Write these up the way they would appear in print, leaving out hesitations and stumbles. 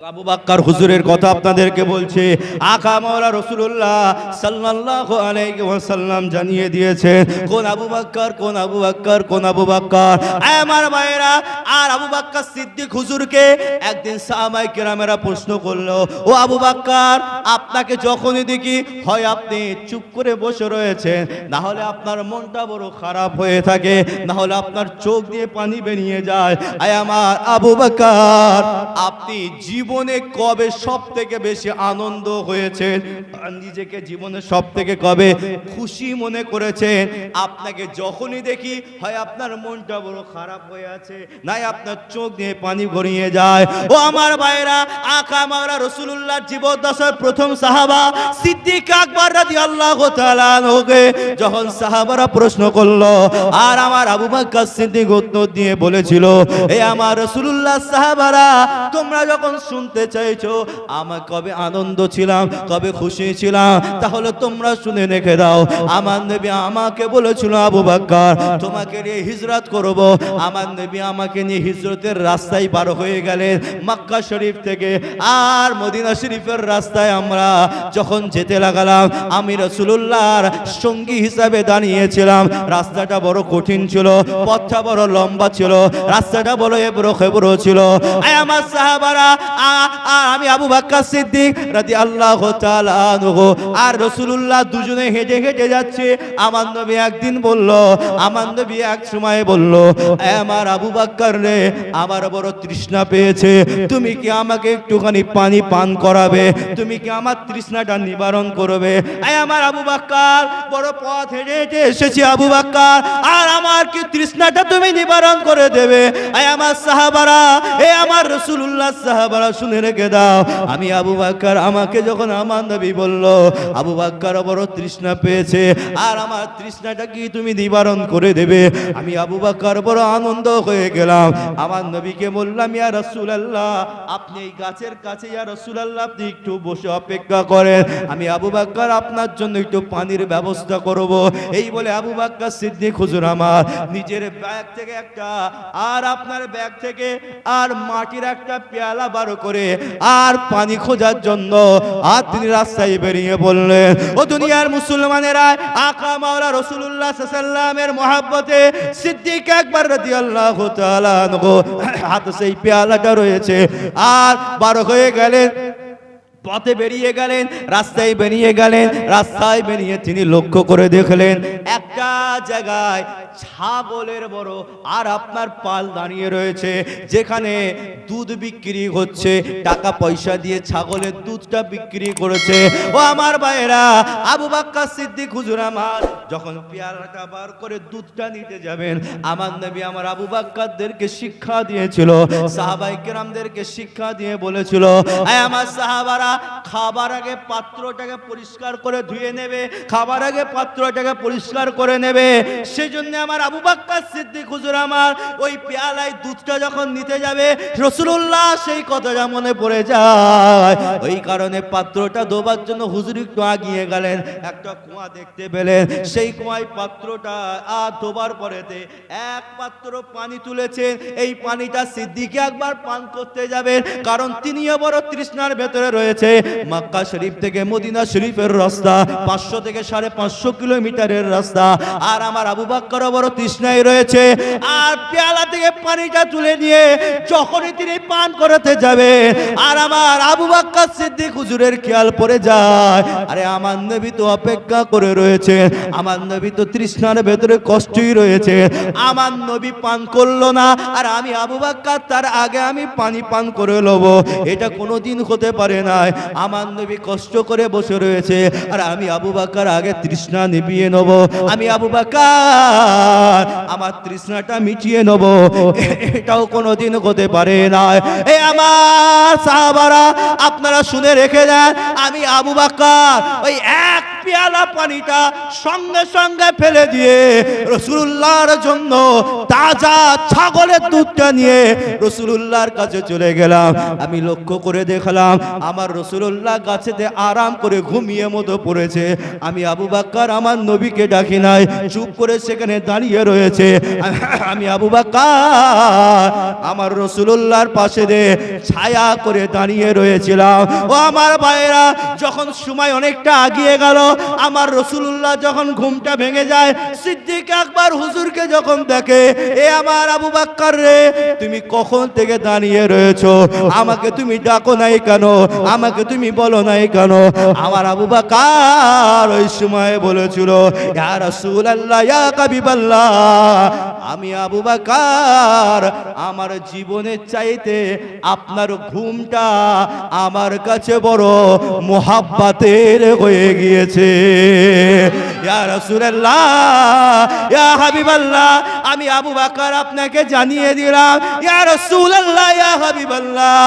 আবু বকর হুজুরের কথা আপনাদেরকে বলছে। আকা মাওলা রাসূলুল্লাহ সাল্লাল্লাহু আলাইহি ওয়াসাল্লাম জানিয়ে দিয়েছেন কোন আবু বকর, কোন আবু বকর, কোন আবু বকর। আমার ভাইরা, আর আবু বকর সিদ্দিক হুজুরকে একদিন সাহাবায়ে কেরামেরা প্রশ্ন করলো, ও আবু বকর, আপনাকে যখনই দেখি হয় আপনি চুপ করে বসে রয়েছেন, না হলে আপনার মনটা বড় খারাপ হয়ে থাকে, না হলে আপনার চোখ দিয়ে পানি বেরিয়ে যায়। আয় আমার আবু বকর, আপনি জীবনে কবে সব থেকে বেশি আনন্দ হয়েছেন, নিজেকে জীবনে সব থেকে কবে খুশি মনে করেছেন? আপনাকে যখনই দেখি হয় আপনার মনটা বড় খারাপ হয়ে আছে, নাই আপনার চোখ দিয়ে পানি গড়িয়ে যায়। ও আমার ভাইরা, আকা মাওলা রাসূলুল্লাহ জীবদ্দশার প্রথম সাহাবা সিদ্দিক আকবর রাদিয়াল্লাহু তাআলা আনহুকে যখন সাহাবারা প্রশ্ন করলো, আর আমার আবু বকর সিদ্দিক উত্তর দিয়ে বলেছিল, এ আমার রাসূলুল্লাহ সাহাবারা, তোমরা যখন শুনতে চাইছো আমার কবে আনন্দ ছিলাম, কবে খুশি ছিলাম, তাহলে তোমরা শুনে রেখে দাও। আমার নবী আমাকে বলেছিল, আবু বকর তোমাকে নিয়ে হিজরত করব। আমার নবী আমাকে নিয়ে হিজরতের রাস্তায় বার হয়ে গেলেন মক্কা শরীফ থেকে, আর মদিনা শরীফের রাস্তায় আমরা যখন যেতে লাগালাম, আমি রাসূলুল্লাহর সঙ্গী হিসাবে দাঁড়িয়েছিলাম। রাস্তাটা বড় কঠিন ছিল, পথটা বড় লম্বা ছিল, রাস্তাটা বড় এবড়ো খেবড়ো ছিল। আমার সাহাবারা আমি আবু বকর সিদ্দিক রাদিয়াল্লাহু তাআলা আনহু আর রাসূলুল্লাহ দুজনে হেঁটে হেঁটে যাচ্ছে। আমার নবী একদিন বলল, আমার নবী এক সময় বলল, আমার আবু বকর রে, আমার বড় তৃষ্ণা পেয়েছে, তুমি কি আমাকে একটুখানি পানি পান করাবে? তুমি কি আমার তৃষ্ণাটা নিবারণ করবে? আমার আবু বকর, বড় পথ হেঁটে হেঁটে এসেছি আবু বকর, আর আমার কি তৃষ্ণাটা তুমি নিবারণ করে দেবে? আমার সাহাবারা, আমার রাসূলুল্লাহ সাহাবারা শুনে রেখে দাও, আমি আবু বকর, আমাকে যখন আমার নবী বলল আবু বকর বড় তৃষ্ণা পেয়েছে, আর আমার তৃষ্ণাটা কি তুমি নিবারণ করে দেবে, আমি আবু বকর বড় আনন্দ হয়ে গেলাম। আমার নবীকে বললাম, ইয়া রাসূলুল্লাহ, আপনি এই গাছের কাছে, ইয়া রাসূলুল্লাহ, আপনি একটু বসে অপেক্ষা করেন, আমি আবু বকর আপনার জন্য একটু পানির ব্যবস্থা করব। এই বলে আবু বকর সিদ্দিক হুজুর আমার নিজের ব্যাগ থেকে একটা, আর আপনার ব্যাগ থেকে আর মাটির একটা পেয়ালা বার করে আর পানি খোঁজার জন্য আর তিনি রাস্তায় বেরিয়ে বললেন, ও দুনিয়ার মুসলমানেরা, আকা মাওলা রাসূলুল্লাহ সাল্লাল্লাহু আলাইহি ওয়াসাল্লামের মহব্বতে সিদ্দিক আকবর রাদিয়াল্লাহু তাআলা আনহু হাতে সেই পেয়ালাটা রয়েছে, আর বার হয়ে গেলেন, পথে বেরিয়ে গেলেন, রাস্তায় বেরিয়ে গেলেন। রাস্তায় বেরিয়ে তিনি লক্ষ্য করে দেখলেন একটা জায়গায় ছাগলের বড় আর আপনার পাল দাঁড়িয়ে রয়েছে, যেখানে দুধ বিক্রি হচ্ছে, টাকা পয়সা দিয়ে ছাগলের দুধটা বিক্রি করেছে। ও আমার ভাইরা, আবু বকর সিদ্দিক হুজুর আমার যখন পেয়ালাটা বার করে দুধটা নিতে যাবেন, আমার নবী আমার আবু বকরদেরকে শিক্ষা দিয়েছিল, সাহাবায়ে কেরামদেরকে শিক্ষা দিয়ে বলেছিল, আমার সাহাবারা খাবার আগে পাত্রটাকে পরিষ্কার করে ধুয়ে নেবে, খাবার আগে পাত্রটাকে পরিষ্কার করে নেবে। সেজন্য আমার আবু বকর সিদ্দিক হুজুর আমার ওই পেয়ালায় দুধটা যখন নিতে যাবে, রাসূলুল্লাহ সেই কথাটা মনে পড়ে যায়, ওই কারণে পাত্রটা ধোবার জন্য হুজুর একটু আগিয়ে গেলেন, একটা কুয়া দেখতে পেলেন, সেই কুয়ায় পাত্রটা ধোবার পরেতে এক পাত্র পানি তুলেছেন। এই পানিটা সিদ্দিক আকবর পান করতে যাবেন, কারণ তিনিও বড় তৃষ্ণার ভেতরে রয়েছে। মক্কা শরীফ থেকে মদিনা শরীফের রাস্তা 500 থেকে 550 কিলোমিটারের রাস্তা, আর আমার আবু বকর বড় তৃষ্ণায় রয়েছে। আর পেয়ালা থেকে পানিটা তুলে নিয়ে যখনই তিনি পান করতে যাবে, আর আমার আবু বকর সিদ্দিক হুজুরের খেয়াল পড়ে যায়, আরে আমার নবী তো অপেক্ষা করে রয়েছে, আমার নবী তো তৃষ্ণার ভেতরে কষ্টই রয়েছে, আমার নবী পান করলো না, আর আমি আবু বকর তার আগে আমি পানি পান করে লব, এটা কোনোদিন হতে পারে না। আমার নবী কষ্ট করে বসে রয়েছে, আর আমি আবু বকর আগে তৃষ্ণা নিভিয়ে নেব, আমি আবু বকর আমার তৃষ্ণাটা মিটিয়ে নেব, এটাও কোনোদিন হতে পারে না। আমার সাহাবারা, আপনারা শুনে রেখে দেন, আমি আবু বকর ওই এক পেয়ালা পানিটা সঙ্গে সঙ্গে ফেলে দিয়ে রাসূলুল্লাহর জন্য তাজা ছাগলের দুধটা নিয়ে রাসূলুল্লাহর কাছে চলে গেলাম। আমি লক্ষ্য করে দেখলাম আমার রাসূলুল্লাহ গাছেতে আরাম করে ঘুমিয়ে মতো পড়েছে। আমি আবু বকর আমার নবীকে ডাকি নাই, চুপ করে সেখানে দাঁড়িয়ে রয়েছে। আমি আবু বকর আমার রাসূলুল্লাহর পাশে দিয়ে ছায়া করে দাঁড়িয়ে রয়েছিলাম। ও আমার ভাইরা, যখন সময় অনেকটা আগিয়ে গেল, আমার রাসূলুল্লাহ যখন ঘুমটা ভেঙে যায়, সিদ্দিক আকবর হুজুরকে যখন দেখে, এ আমার আবু বকর রে, তুমি কখন থেকে দাঁড়িয়ে রয়েছো? আমাকে তুমি ডাকো নাই কেন? আমাকে তুমি বলো নাই কেন? আমার আবু বকর ওই সময় বলেছিল, ইয়া রাসূলুল্লাহ, ইয়া হাবিবাল্লাহ, আমি আবু বকর আমার জীবনের চাইতে আপনার ঘুমটা আমার কাছে বড় মোহাব্বতের হয়ে গিয়েছে। ইয়া রাসূলুল্লাহ, ইয়া হাবিবাল্লাহ, আমি আবু বকর আপনাকে জানিয়ে দিলাম, ইয়া রাসূলুল্লাহ, ইয়া হাবিবাল্লাহ,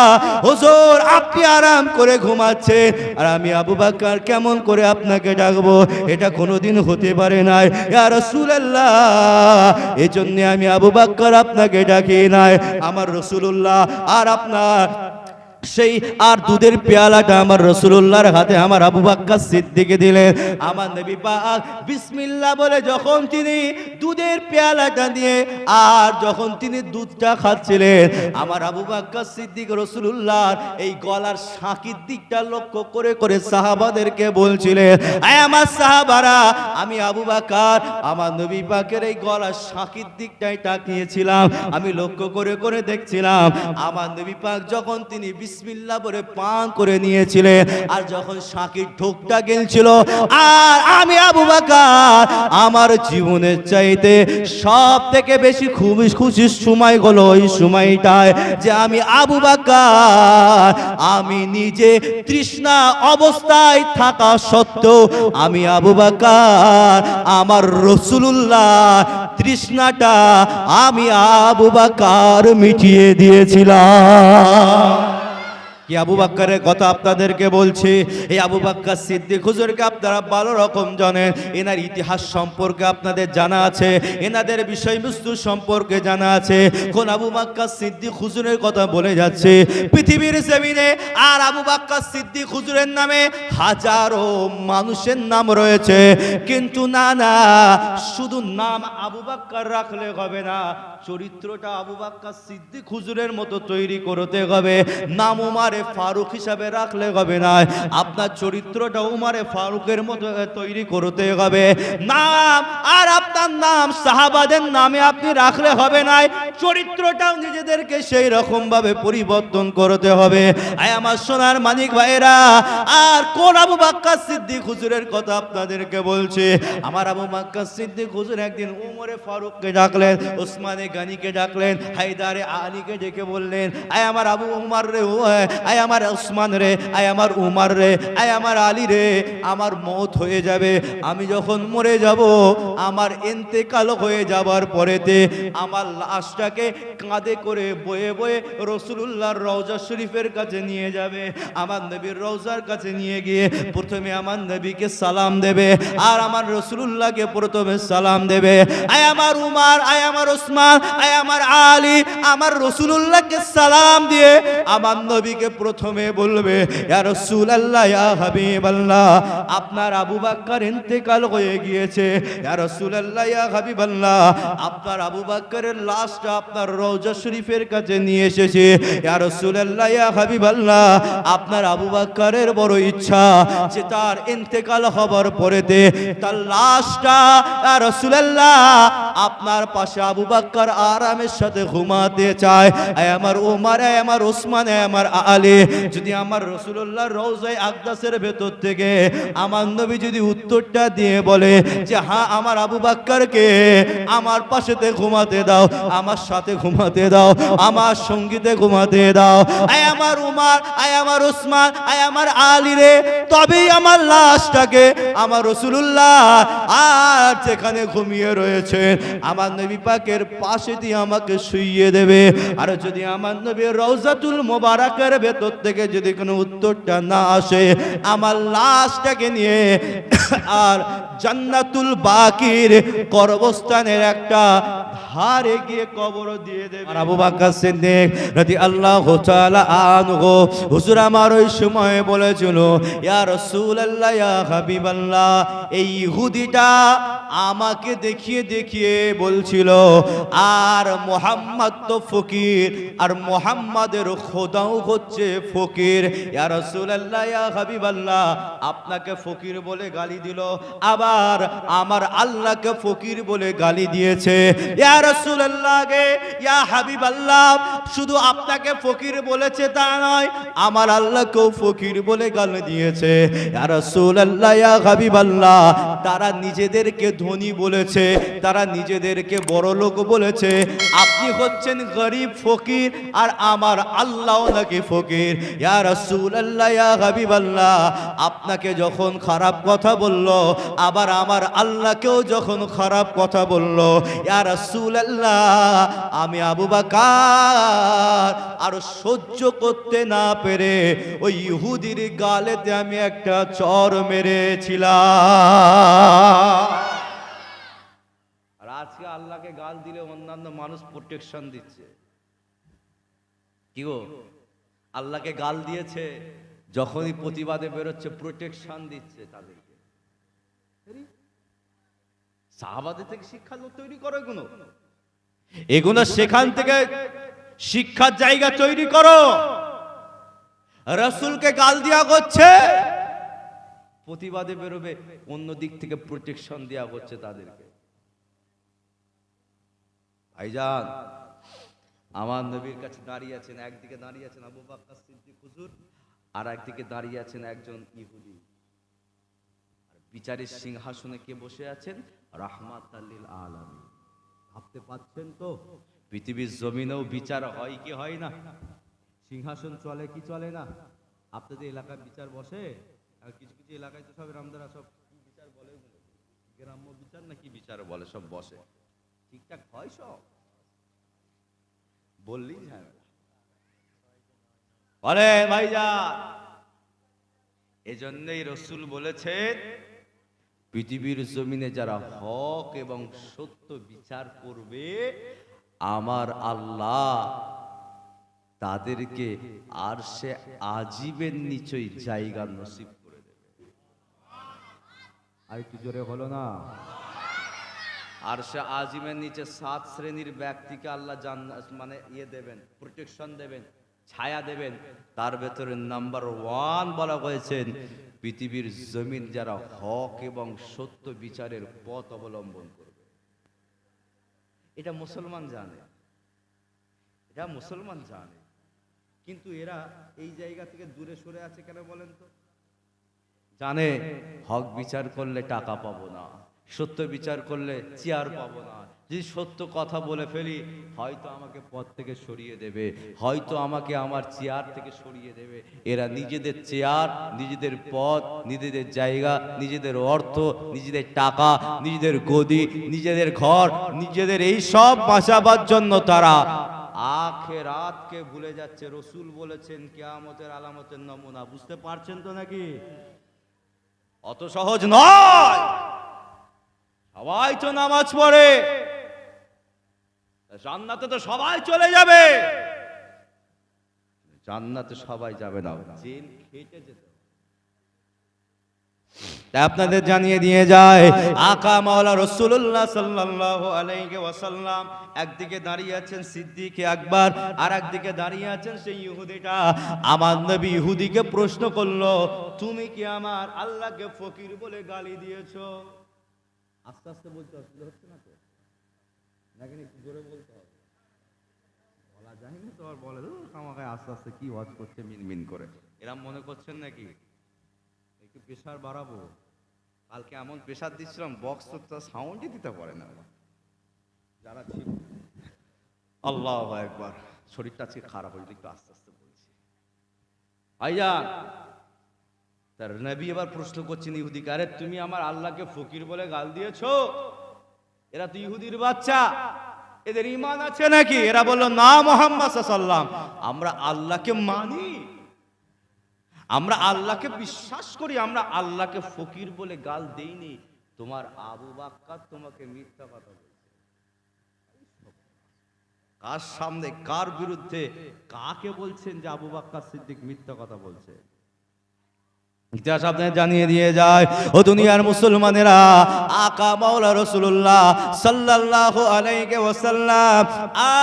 হুজুর আপনি আরাম করে ঘুমাচ্ছেন, আর আমি আবু বকর কেমন করে আপনাকে ডাকবো? এটা কোনোদিন হতে পারে না। ইয়া রাসূলুল্লাহ, এজন্য আমি আবু বকর আপনাকে ডাকি নাই। আমার রাসূলুল্লাহ আর আপনার সেই আর দুধের পেয়ালাটা আমার রাসূলুল্লাহর হাতে আমার আবু বকর সিদ্দিককে দিলেন। আমার নবী পাক বিসমিল্লাহ বলে যখন তিনি দুধের পেয়ালাটা দিয়ে আর যখন তিনি দুধটা খাচ্ছিলেন, আমার আবু বকর সিদ্দিক রাসূলুল্লাহর এই গলার শাঁকির দিকটা লক্ষ্য করে করে সাহাবাদেরকে বলছিলেন, আয় আমার সাহাবারা, আমি আবু বকর আমার নবী পাকের এই গলার শাঁকির দিকটাই তাকিয়েছিলাম। আমি লক্ষ্য করে করে দেখছিলাম আমার নবী পাক যখন তিনি বিসমিল্লাহ বলে পান করে নিয়েছিলেন, আর যখন শাঁকির ঢোকটা গেলছিল, আর আমি আবু বকর আমার জীবনের চাইতে সব থেকে বেশি খুশির সময় হলো ওই সময়টায় যে আমি আবু বকর আমি নিজে তৃষ্ণা অবস্থায় থাকা সত্ত্বেও আমি আবু বকর আমার রাসূলুল্লাহ তৃষ্ণাটা আমি আবু বকর মিটিয়ে দিয়েছিলাম। কি আবু বকরের কথা আপনাদেরকে বলছি। এই আবু বকর সিদ্দিক হুজুরকে আপনারা ভালো রকম জানেন, এনার ইতিহাস সম্পর্কে আপনাদের জানা আছে, এনাদের বিষয়বস্তু সম্পর্কে জানা আছে। কোন আবু বকর সিদ্দিক হুজুরের কথা বলে যাচ্ছে পৃথিবীর জমিনে, আর আবু বকর সিদ্দিক হুজুরের নামে হাজারো মানুষের নাম রয়েছে, কিন্তু না না, শুধু নাম আবু বকর রাখলে হবে না, চরিত্রটা আবু বকর সিদ্দিক হুজুরের মতো তৈরি করতে হবে। নাম উমারে ফারুক হিসাবে রাখলে হবে না, আপনার চরিত্রটা উমারে ফারুকের মতো তৈরি করতে হবে। নাম আর আপনার নাম সাহাবাদের নামে আপনি রাখলে হবে না, চরিত্রটাও নিজেদেরকে সেই রকম ভাবে পরিবর্তন করতে হবে। আয় আমার সোনার মানিক ভাইরা, আর কোন আবু বকর সিদ্দিক হুজুরের কথা আপনাদেরকে বলছে। আমার আবু বকর সিদ্দিক হুজুর একদিন উমরে ফারুককে ডাকলেন, ওসমানে গানিকে ডাকলেন, হায়দারে আলীকে ডেকে বললেন, আয় আমার আবু উমর রে, আয় আমার ওসমান রে, আয় আমার উমর রে, আয় আমার আলী রে, আমার মওত হয়ে যাবে। আমি যখন মরে যাব, আমার ইন্তেকাল হয়ে যাবার পরেতে আমার লাশটাকে কাঁধে করে বয়ে বয়ে রাসূলুল্লাহর রওজা শরীফের কাছে নিয়ে যাবে। আমার নবীর রওজার কাছে নিয়ে গিয়ে প্রথমে আমার নবীকে সালাম দেবে, আর আমার রাসূলুল্লাহকে প্রথমে সালাম দেবে। আয় আমার উমর, আয় আমার ওসমান, আয় আমার আলী, আমার রাসূলুল্লাহকে সালাম দিয়ে আমার নবীকে প্রথমে বলবে, ইয়া রাসূলুল্লাহ, ইয়া হাবিবাল্লাহ, আপনার আবু বকর ইন্তেকাল হয়ে গিয়েছে। ইয়া রাসূলুল্লাহ, ইয়া হাবিবাল্লাহ, আপনার আবু বকরের লাশটা আপনার রওজা শরীফের কাছে নিয়ে এসেছে। ইয়া রাসূলুল্লাহ, ইয়া হাবিবাল্লাহ, আপনার আবু বকরের বড় ইচ্ছা যে তার ইন্তেকাল হবার পরেতে তার লাশটা ইয়া রাসূলুল্লাহ আপনার পাশে আবু বকর আরামের সাথে ঘুমাতে চায়। আয় আমার ওমর, আয় আমার ওসমান, আয় আমার আলী, যদি আমার রাসূলুল্লাহর রওজায়ে আকদাসের ভেতর থেকে আমার নবী যদি উত্তরটা দিয়ে বলে যে হ্যাঁ, আমার আবু বকরকে আমার পাশেতে ঘুমাতে দাও, আমার সাথে ঘুমাতে দাও, আমার সঙ্গীতে ঘুমাতে দাও, আয় আমার উমর, আয় আমার ওসমান, আয় আমার আলী রে, তবেই আমার লাশটাকে আমার রাসূলুল্লাহ আর যেখানে ঘুমিয়ে রয়েছে আমার নবী পাকের পাশে দিয়ে আমাকে শুইয়ে দেবে। আর যদি আমার নবীর রওজাতুল মুবারাকের ভেতর থেকে যদি কোনো উত্তরটা না আসে, আমার লাশটাকে নিয়ে আর জান্নাতুল বাকির কবরস্থানের একটা ধারে গিয়ে কবর দিয়ে দেবে। আর আবু বকর সিদ্দিক রাদিয়াল্লাহু তাআলা আনহু হুজুর আমার ওই সময় বলেছিল, ইয়া রাসূলুল্লাহ, ইয়া হাবিবাল্লাহ, এই ইহুদিটা আমাকে দেখিয়ে দেখিয়ে বলছিল আর মুহাম্মদ তো ফকির, আর মুহাম্মাদের খোদাও হচ্ছে ফকির। ইয়া রাসূলুল্লাহ, ইয়া হাবিবাল্লাহ, আপনাকে ফকির বলে গালি দিল, আবার আমার আল্লাহকে ফকির বলে গালি দিয়েছে। ইয়া রাসূলুল্লাহ গে, ইয়া হাবিবাল্লাহ, শুধু আপনাকে ফকির বলেছে তা নয়, আমার আল্লাহকেও ফকির বলে গালি দিয়েছে। ইয়া রাসূলুল্লাহ, ইয়া হাবিবাল্লাহ, তারা নিজেদেরকে ধনী বলেছে, তারা নিজেদেরকে বড় লোক বলেছে, আপনি হচ্ছেন গরিব ফকির, আর আমার আল্লাহ নাকি ফকির। ইয়া রাসূলুল্লাহ, ইয়া হাবিবাল্লাহ, আপনাকে যখন খারাপ কথা বলল, আবার আমার আল্লাহকেও যখন খারাপ কথা বলল, ইয়া রাসূলুল্লাহ, আমি আবু বকর আর সহ্য করতে না পেরে ওই ইহুদির গালেতে আমি একটা চর মেরেছিলাম। আর আজকে আল্লাহকে গাল দিলে অন্যান্য মানুষ প্রোটেকশন দিচ্ছে। কি গো, আল্লাহকে গাল দিয়েছে, যখনই প্রতিবাদে বেরোচ্ছে প্রোটেকশন দিচ্ছে তাদেরকে। সাহাবাদের থেকে শিক্ষা তৈরি করো, এগুলো সেখান থেকে শিক্ষার জায়গা তৈরি করো। রাসূলকে গাল দেওয়া হচ্ছে, প্রতিবাদে বেরোবে, অন্য দিক থেকে প্রোটেকশন দেওয়া হচ্ছে তাদেরকে। ভাইজান, আমার নবীর কাছে দাঁড়িয়ে আছেন, একদিকে দাঁড়িয়ে আছেন আবু বকর সিদ্দিক হুজুর, আর একদিকে দাঁড়িয়ে আছেন একজন ইহুদি। আর বিচারের সিংহাসনে কে বসে আছেন? রাহমাতাল লিল আলামিন। ভাবতে পাচ্ছেন তো, পৃথিবীর জমিনেও বিচার হয় কি হয় না? সিংহাসন চলে কি চলে না? আপনাদের এলাকায় বিচার বসে? আর কিছু কিছু এলাকায় তো সব রামদারা সব কি বিচার বলে, গ্রাম্য বিচার না কি বিচার বলে, সব বসে, ঠিকঠাক হয় সব? বললি ঝামেলা বলে ভাইজান। এজন্যই রাসূল বলেছেন, পৃথিবীর জমিনে যারা হক এবং সত্য বিচার করবে, আমার আল্লাহ তাদেরকে আরশে আজিমের নিচেই জায়গা নসিব করে দেবে। আর একটু জোরে হলো না? আরশে আজিমের নিচে 7 শ্রেণীর ব্যক্তিকে আল্লাহ জান্নাত মানে দেবেন, প্রোটেকশন দেবেন, ছায়া দেবেন। তার ভেতরে নাম্বার 1 বলা হয়েছেন, পৃথিবীর জমিন যারা হক এবং সত্য বিচারের পথ অবলম্বন করবে। এটা মুসলমান জানে, এটা মুসলমান জানে, কিন্তু এরা এই জায়গা থেকে দূরে সরে আছে কেন বলেন তো? জানে হক বিচার করলে টাকা পাবো না, সত্য বিচার করলে চেয়ার পাবো না, যদি সত্য কথা বলে ফেলি হয়তো আমাকে পদ থেকে সরিয়ে দেবে, হয়তো আমাকে আমার চেয়ার থেকে সরিয়ে দেবে। এরা নিজেদের চেয়ার, নিজেদের পদ, নিজেদের জায়গা, নিজেদের অর্থ, নিজেদের টাকা, নিজেদের গদি, নিজেদের ঘর, নিজেদের এই সব বাঁচাবার জন্য তারা আখিরাতকে ভুলে যাচ্ছে। রাসূল বলেছেন কিয়ামতের আলামতের নমুনা। বুঝতে পারছেন তো নাকি? অত সহজ নয়। সবাই তো নামাজ পড়ে, জান্নাতে তো সবাই চলে যাবে, জান্নাতে সবাই যাবে না, জেল খেটে যেতে। আপনাদের জানিয়ে দিয়ে যায়, আকা মাওলা রাসূলুল্লাহ সাল্লাল্লাহু আলাইহি ওয়াসাল্লাম একদিকে দাঁড়িয়ে আছেন সিদ্দিক আকবর, আর একদিকে দাঁড়িয়ে আছেন সেই ইহুদিটা। আমার নবী ইহুদিকে প্রশ্ন করলো, তুমি কি আমার আল্লাহকে ফকির বলে গালি দিয়েছো? আস্তে আস্তে বলতে হচ্ছে না তো, নাকি একটু জোরে বলতে হবে? বলা যায় না তো, আর বলে আমাকে আস্তে আস্তে কি ওয়াজ করছে মিনমিন করে, এরা মনে করছেন নাকি একটু প্রেশার বাড়াবো? কালকে এমন প্রেশার দিচ্ছিলাম, বক্স তো সাউন্ডই দিতে পারে না যারা ছিল। আল্লাহু আকবার, শরীরটা আজকে খারাপ হয়েছে, একটু আস্তে আস্তে বলছি। ভাইজান, তার নবী এবার প্রশ্ন করছেন ইহুদিকে, আরে তুমি আমার আল্লাহকে ফকির বলে গাল দিয়েছো? এরা তো ইহুদির বাচ্চা, এদের ঈমান আছে নাকি? এরা বলল, না মুহাম্মদ সাল্লাল্লাহু আলাইহি ওয়াসাল্লাম, আমরা আল্লাহকে মানি, আমরা আল্লাহকে বিশ্বাস করি, আমরা আল্লাহকে ফকির বলে গাল দেইনি। তোমার আবু বাক্কার তোমাকে মিথ্যা কথা বলছে। কার সামনে, কার বিরুদ্ধে, কাকে বলছেন যে আবু বাক্কার সিদ্দিক মিথ্যা কথা বলছে? ইতিহাস আপনাদের জানিয়ে দিয়ে যায়, ও দুনিয়ার মুসলমানেরা, আকা মাওলা রাসূলুল্লাহ সাল্লাল্লাহু আলাইহি ওয়াসাল্লাম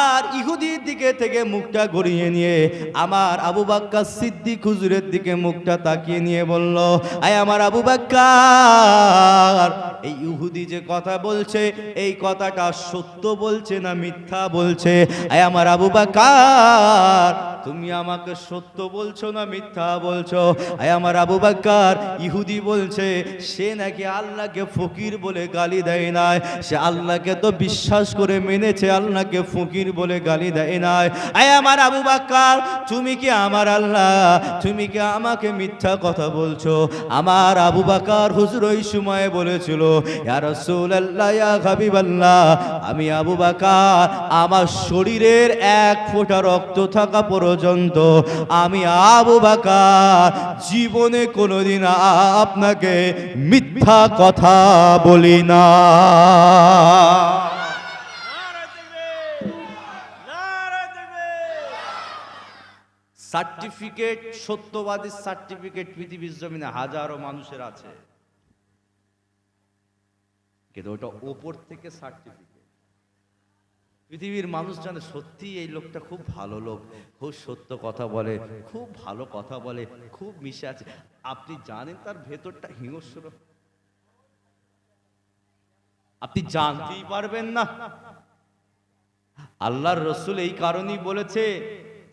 আর ইহুদির দিকে থেকে মুখটা ঘুরিয়ে নিয়ে আমার আবু বকর সিদ্দিক হুজুরের দিকে মুখটা তাকিয়ে নিয়ে বলল, আয় আমার আবু বকর, এই ইহুদি যে কথা বলছে এই কথাটা সত্য বলছে না মিথ্যা বলছে? আয় আমার আবু বকর, তুমি আমাকে সত্য বলছো না মিথ্যা বলছো? আয় আমার আবু বকর, ইহুদি বলছে সে নাকি আল্লাহকে ফকির বলে গালি দেয় নাই, সে আল্লাহকে তো বিশ্বাস করে মেনেছে, আল্লাহকে ফকির বলে গালি দেয় নাই। আয় আমার আবু বকর, তুমি কি আমার আল্লাহ, তুমি কি আমাকে মিথ্যা কথা বলছো? আমার আবু বকর হুজুর ওই সময় বলেছিল, ইয়া রাসূলুল্লাহ, ইয়া হাবিবাল্লাহ, আমি আবু বকর আমার শরীরের এক ফোঁটা রক্ত থাকা পর্যন্ত আমি আবু বকর জীবনে কোনোদিন আপনাকে মিথ্যা কথা বলি না। সার্টিফিকেট, সত্যবাদী সার্টিফিকেট পৃথিবীর জমিনে হাজারো মানুষের আছে, কিন্তু ওটা ওপর থেকে সার্টিফিকেট। পৃথিবীর মানুষ জানে সত্যি এই লোকটা খুব ভালো লোক, খুব সত্য কথা বলে, খুব ভালো কথা বলে, খুব মিশে আছে। আপনি জানেন তার ভেতরটা হিংস্র, আপনি জানতেই পারবেন না। আল্লাহর রাসূল এই কারণেই বলেছে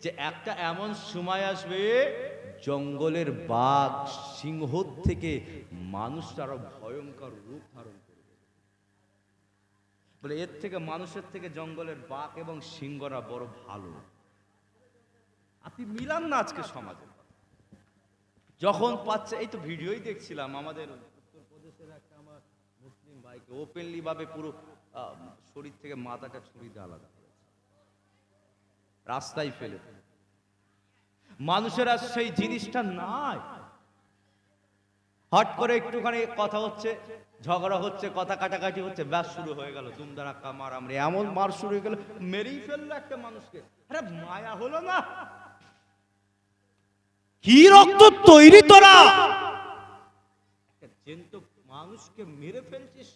যে একটা এমন সময় আসবে জঙ্গলের বাঘ সিংহ থেকে মানুষটা আরো ভয়ঙ্কর রূপ ধারণ করবে। বলে এর থেকে মানুষের থেকে জঙ্গলের বাঘ এবং সিংহরা বড় ভালো। আপনি মিলান না আজকে সমাজে যখন পাচ্ছে, এই তো ভিডিওই দেখছিলাম আমাদের উত্তরপ্রদেশের একটা আমার মুসলিম ভাইকে ওপেনলি ভাবে পুরো শরীর থেকে মাথাটা ছুরি দিয়ে আলাদা করেছে, রাস্তায় ফেলে। মানুষের আর সেই জিনিসটা নাই। হট করে একটুখানি কথা হচ্ছে, ঝগড়া হচ্ছে, কথা কাটাকাটি হচ্ছে, ব্যাস শুরু হয়ে গেল দুমদারাক্কা মারামারি, এমন মার শুরু হয়ে গেল, মেরেই ফেললো একটা মানুষকে। আরে মায়া হলো না? কি রক্ত তৈরি তোরা, জ্যান্ত মানুষকে মেরে ফেলছিস।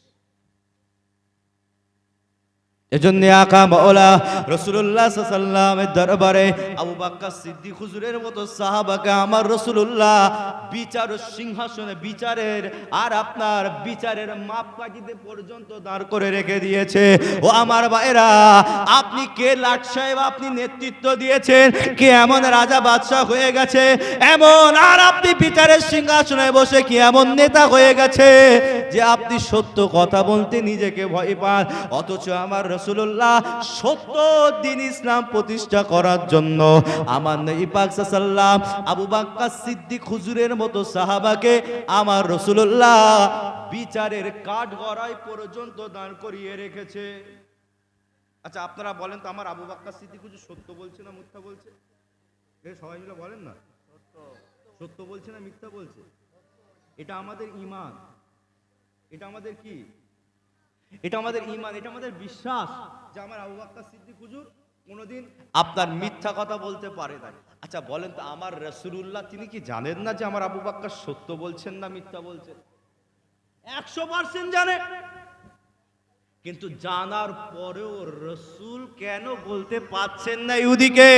এজন্য আকা মাওলা রাসূলুল্লাহ সাল্লাল্লাহু আলাইহি ওয়াসাল্লামের দরবারে আবু বকর সিদ্দিক হুজুরের মতো সাহাবাকে আমার রাসূলুল্লাহ বিচার সিংহাসনে, বিচারের আর আপনার বিচারের মাপকাঠিতে পর্যন্ত দাঁড় করে রেখে দিয়েছে। ও আমার ভাইরা, আপনি কে লাট সাহেব, আপনি নেতৃত্ব দিয়েছেন, কে এমন রাজা বাদশা হয়ে গেছে এমন, আর আপনি বিচারের সিংহাসনে বসে কি এমন নেতা হয়ে গেছে যে আপনি সত্য কথা বলতে নিজেকে ভয় পান। অথচ আমার রাসূলুল্লাহ সত্য দ্বীন ইসলাম প্রতিষ্ঠা করার জন্য আমার নবী পাক সাল্লাল্লাহু আলাইহি ওয়াসাল্লাম আবু বকর সিদ্দিক হুজুরের মতো সাহাবাকে আমার রাসূলুল্লাহ বিচারের কাঠগড়ায় পর্যন্ত দাঁড় করিয়ে রেখেছে। আচ্ছা আপনারা বলেন তো, আমার আবু বকর সিদ্দিক হুজুর সত্য বলছে না মিথ্যা বলছে? সবাই মিলে বলেন না, সত্য বলছে না মিথ্যা বলছে? এটা আমাদের ঈমান, এটা আমাদের কি, এটা আমাদের ঈমান, এটা আমাদের বিশ্বাস যে আমার আবু বকর সিদ্দিক হুজুর কোনোদিন আপনার মিথ্যা কথা বলতে পারে না। আচ্ছা বলেন তো, আমার রাসূলুল্লাহ তিনি কি জানেন না যে আমার আবু বকর সত্য বলছেন না মিথ্যা বলছেন? 100% জানে, কিন্তু জানার পরেও রাসূল কেন বলতে পাচ্ছেন না ইহুদিকে,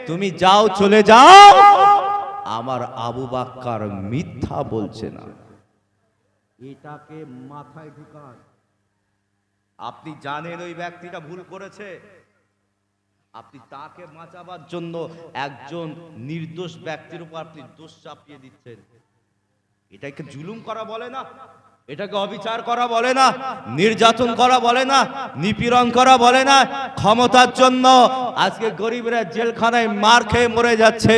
তুমি যাও, চলে যাও, আমার আবু বকর মিথ্যা বলছে না? এটাকে মাথায় ঢুকান। আপনি জানেন ওই ব্যক্তিটা ভুল করেছে, আপনি তাকে বাঁচাবার জন্য একজন নির্দোষ ব্যক্তির উপর আপনি দোষ চাপিয়ে দিচ্ছেন। এটাকে জুলুম করা বলে না, এটাকে অবিচার করা বলে না, নির্যাতন করা বলে না, নিপীড়ন করা বলে না। ক্ষমতার জন্য আজকে গরিবরা জেলখানায় মার খেয়ে মরে যাচ্ছে,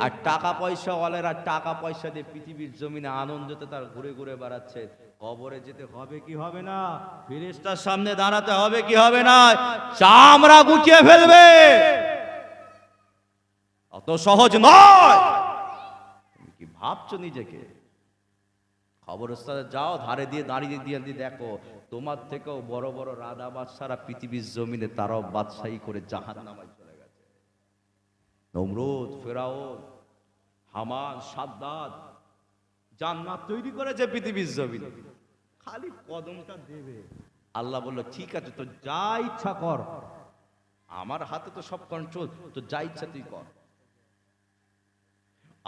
আর টাকা পয়সা ওয়ালারা টাকা পয়সা দিয়ে পৃথিবীর জমিনে আনন্দতে তার ঘুরে ঘুরে বেড়াচ্ছে। কবরে যেতে হবে কি হবে না? ফেরেশতার সামনে দাঁড়াতে হবে কি হবে না? চামড়া গুটিয়ে ফেলবে, অত সহজ নয়। তুমি কি ভাবছো নিজেকে? খবরস্থানে যাও, ধারে দিয়ে দাঁড়িয়ে দিয়ে দেখো, তোমার থেকেও বড় বড় রাজা বাদশারা পৃথিবীর জমিনে তারাও বাদশাহী করে জাহান্নামে চলে গেছে। নমরুদ, ফেরাউন, হামান, সাদ্দাত জান্নাত তৈরি করেছে পৃথিবীর জমিনে, খালি কদমটা দেবে। আল্লাহ বলল, ঠিক আছে, তো যা ইচ্ছা কর, আমার হাতে তো সব কন্ট্রোল, তো যা ইচ্ছা তুই কর।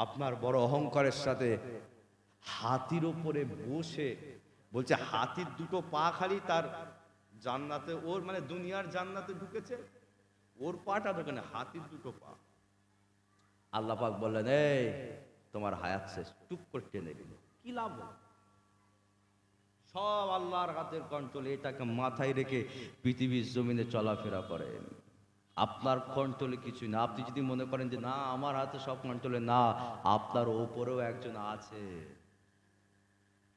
আপনার বড় অহংকারের সাথে হাতির উপরে বসে বলছে, হাতির দুটো পা খালি তার জান্নাতে, ওর মানে দুনিয়ার জান্নাতে ঢুকেছে, ওর পাটা ঢোকে না, হাতির দুটো পা। আল্লাহ পাক বললেন, এই তোমার হায়াত শেষ, চুপ করে টেনে দিল, কি লাভ? সব আল্লাহর হাতের কন্ট্রোল। এটাকে মাথায় রেখে পৃথিবীর জমিনে চলাফেরা করেন। আপনার কন্ট্রোলে কিছুই না। আপনি যদি মনে করেন যে না আমার হাতে সব কন্ট্রোলে, না, আপনার ওপরেও একজন আছে।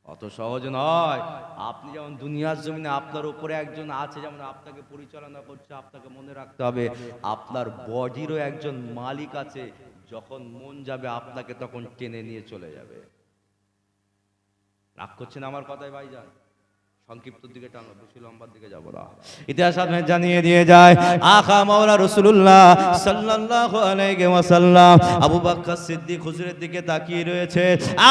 অত সহজ নয়। আপনি যেমন দুনিয়ার জমিনে আপনার উপরে একজন আছে, যেমন আপনাকে পরিচালনা করছে, আপনাকে মনে রাখতে হবে আপনার বডিরও একজন মালিক আছে। যখন মন যাবে আপনাকে তখন টেনে নিয়ে চলে যাবে। রাগ করছেন আমার কথায় ভাইজান? সংক্ষিপ্ত দিকে টানো, বেশি লম্বার দিকে যাব না। ইতিহাস আপনাদের জানিয়ে দিয়ে যায়, আকা মাওলা রাসূলুল্লাহ সাল্লাল্লাহু আলাইহি ওয়াসাল্লাম আবু বকর সিদ্দিক হুজুরের দিকে তাকিয়ে রয়েছে।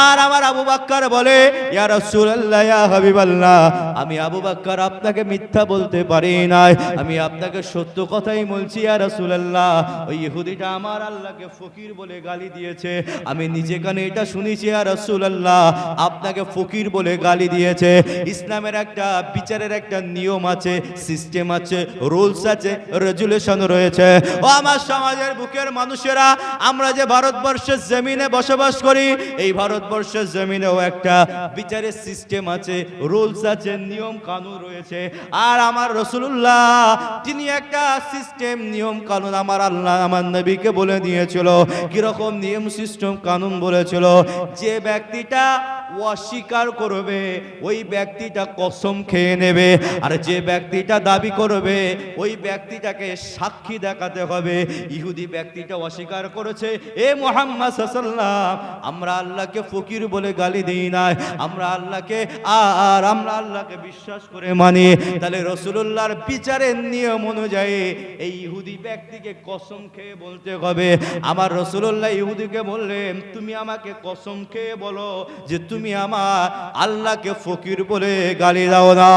আর আমার আবু বকর বলে, ইয়া রাসূলুল্লাহ, ইয়া হাবিবাল্লাহ, আমি আবু বকর আপনাকে মিথ্যা বলতে পারি নাই, আমি আপনাকে সত্য কথাই বলছি ইয়া রাসূলুল্লাহ। ওই ইহুদিটা আমার আল্লাহকে ফকির বলে গালি দিয়েছে, আমি নিজে কানে এটা শুনেছি ইয়া রাসূলুল্লাহ, আপনাকে ফকির বলে গালি দিয়েছে। ইসলামের একটা বিচারের একটা নিয়ম আছে, সিস্টেম আছে, রুলস আছে, রেজুলেশন রয়েছে। ও আমার সমাজের বুকের মানুষেরা, আমরা যে ভারতবর্ষের জমিনে বসবাস করি, এই ভারতবর্ষের জমিনেও একটা বিচারের সিস্টেম আছে, রুলস আছে, নিয়ম কানুন রয়েছে। আর আমার রাসূলুল্লাহ তিনি একটা সিস্টেম, নিয়ম কানুন আমার আল্লাহ আমার নবীকে বলে দিয়েছিল। কিরকম নিয়ম সিস্টেম কানুন বলেছিল? যে ব্যক্তিটা অস্বীকার করবে ওই ব্যক্তিটা কসম খেয়ে নেবে, আর যে ব্যক্তিটা দাবি করবে ওই ব্যক্তিটাকে সাক্ষী দেখাতে হবে। ইহুদি ব্যক্তিটা অস্বীকার করেছে, এ মুহাম্মদ সাল্লাল্লাহু আলাইহি ওয়াসাল্লাম, আমরা আল্লাহকে ফকির বলে গালি দিই না, আমরা আল্লাহকে আমরা আল্লাহকে বিশ্বাস করে মানি। তাহলে রাসূলুল্লাহর বিচারের নিয়ম অনুযায়ী এই ইহুদি ব্যক্তিকে কসম খেয়ে বলতে হবে। আমার রাসূলুল্লাহ ইহুদিকে বললেন, তুমি আমাকে কসম খেয়ে বলো যে তুমি আমার আল্লাহকে ফকির বলে গালি দাও না।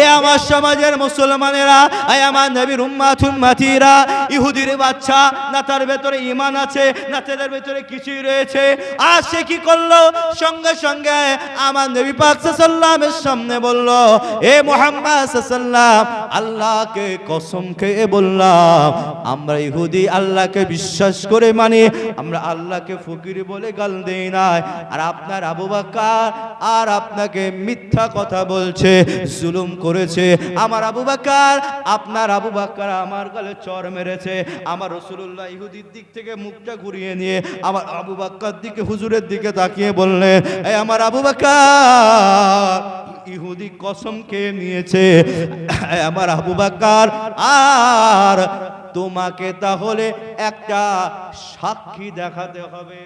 এ আমার সমাজের মুসলমানেরা, এই আমার নবীর উম্মাতিরা, ইহুদির বাচ্চা, না তার ভেতরে ঈমান আছে, না তাদের ভেতরে কিছুই রয়েছে। আর সে কি করলো? সঙ্গে সঙ্গে আমার নবী পাক সাল্লাল্লাহু আলাইহি ওয়াসাল্লামের সামনে বলল, এ মুহাম্মদ সাল্লাল্লাহু আলাইহি ওয়াসাল্লাম, আল্লাহকে কসম খেয়ে বললাম, আমরা ইহুদি আল্লাহকে বিশ্বাস করে মানি, আমরা আল্লাহকে ফকির বলে গাল দেই না। আর আপনার আবু বকর আর আপনাকে মিথ্যা কথা বলছে, জুলুম করেছে। আমার আবু বকর, আপনার আবু বকর আমার গালে চড় মেরেছে। আমার রাসূলুল্লাহ ইহুদির দিক থেকে মুখটা ঘুরিয়ে নিয়ে আমার আবু বকর দিকে, হুজুরের দিকে তাকিয়ে বললেন, এই আমার আবু বকর, ইহুদি কসম খেয়ে নিয়েছে, আমার আবু বকর, আর তোমাকে তাহলে একটা সাক্ষী দেখাতে হবে।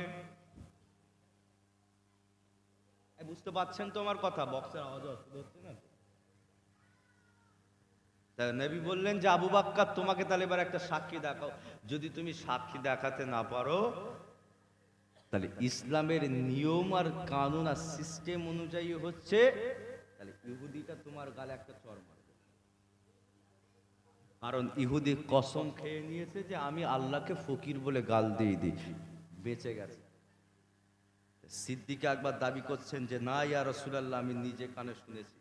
বুঝতে পারছেন তো আমার কথা? বক্সের আওয়াজ হচ্ছে না? নবী বললেন যে আবু বকর, তোমাকে তাহলে এবার একটা সাক্ষী দেখাও। যদি তুমি সাক্ষী দেখাতে না পারো, তাহলে ইসলামের নিয়ম আর কানুন আর সিস্টেম অনুযায়ী হচ্ছে, তাহলে ইহুদিটা তোমার গালে একটা চড় মারবে। কারণ ইহুদি কসম খেয়ে নিয়েছে যে আমি আল্লাহকে ফকির বলে গাল দিয়ে দিই, বেঁচে গেছে। সিদ্দিক একবার দাবি করছেন যে না ইয়া রাসূলুল্লাহ, আমি নিজে কানে শুনেছি।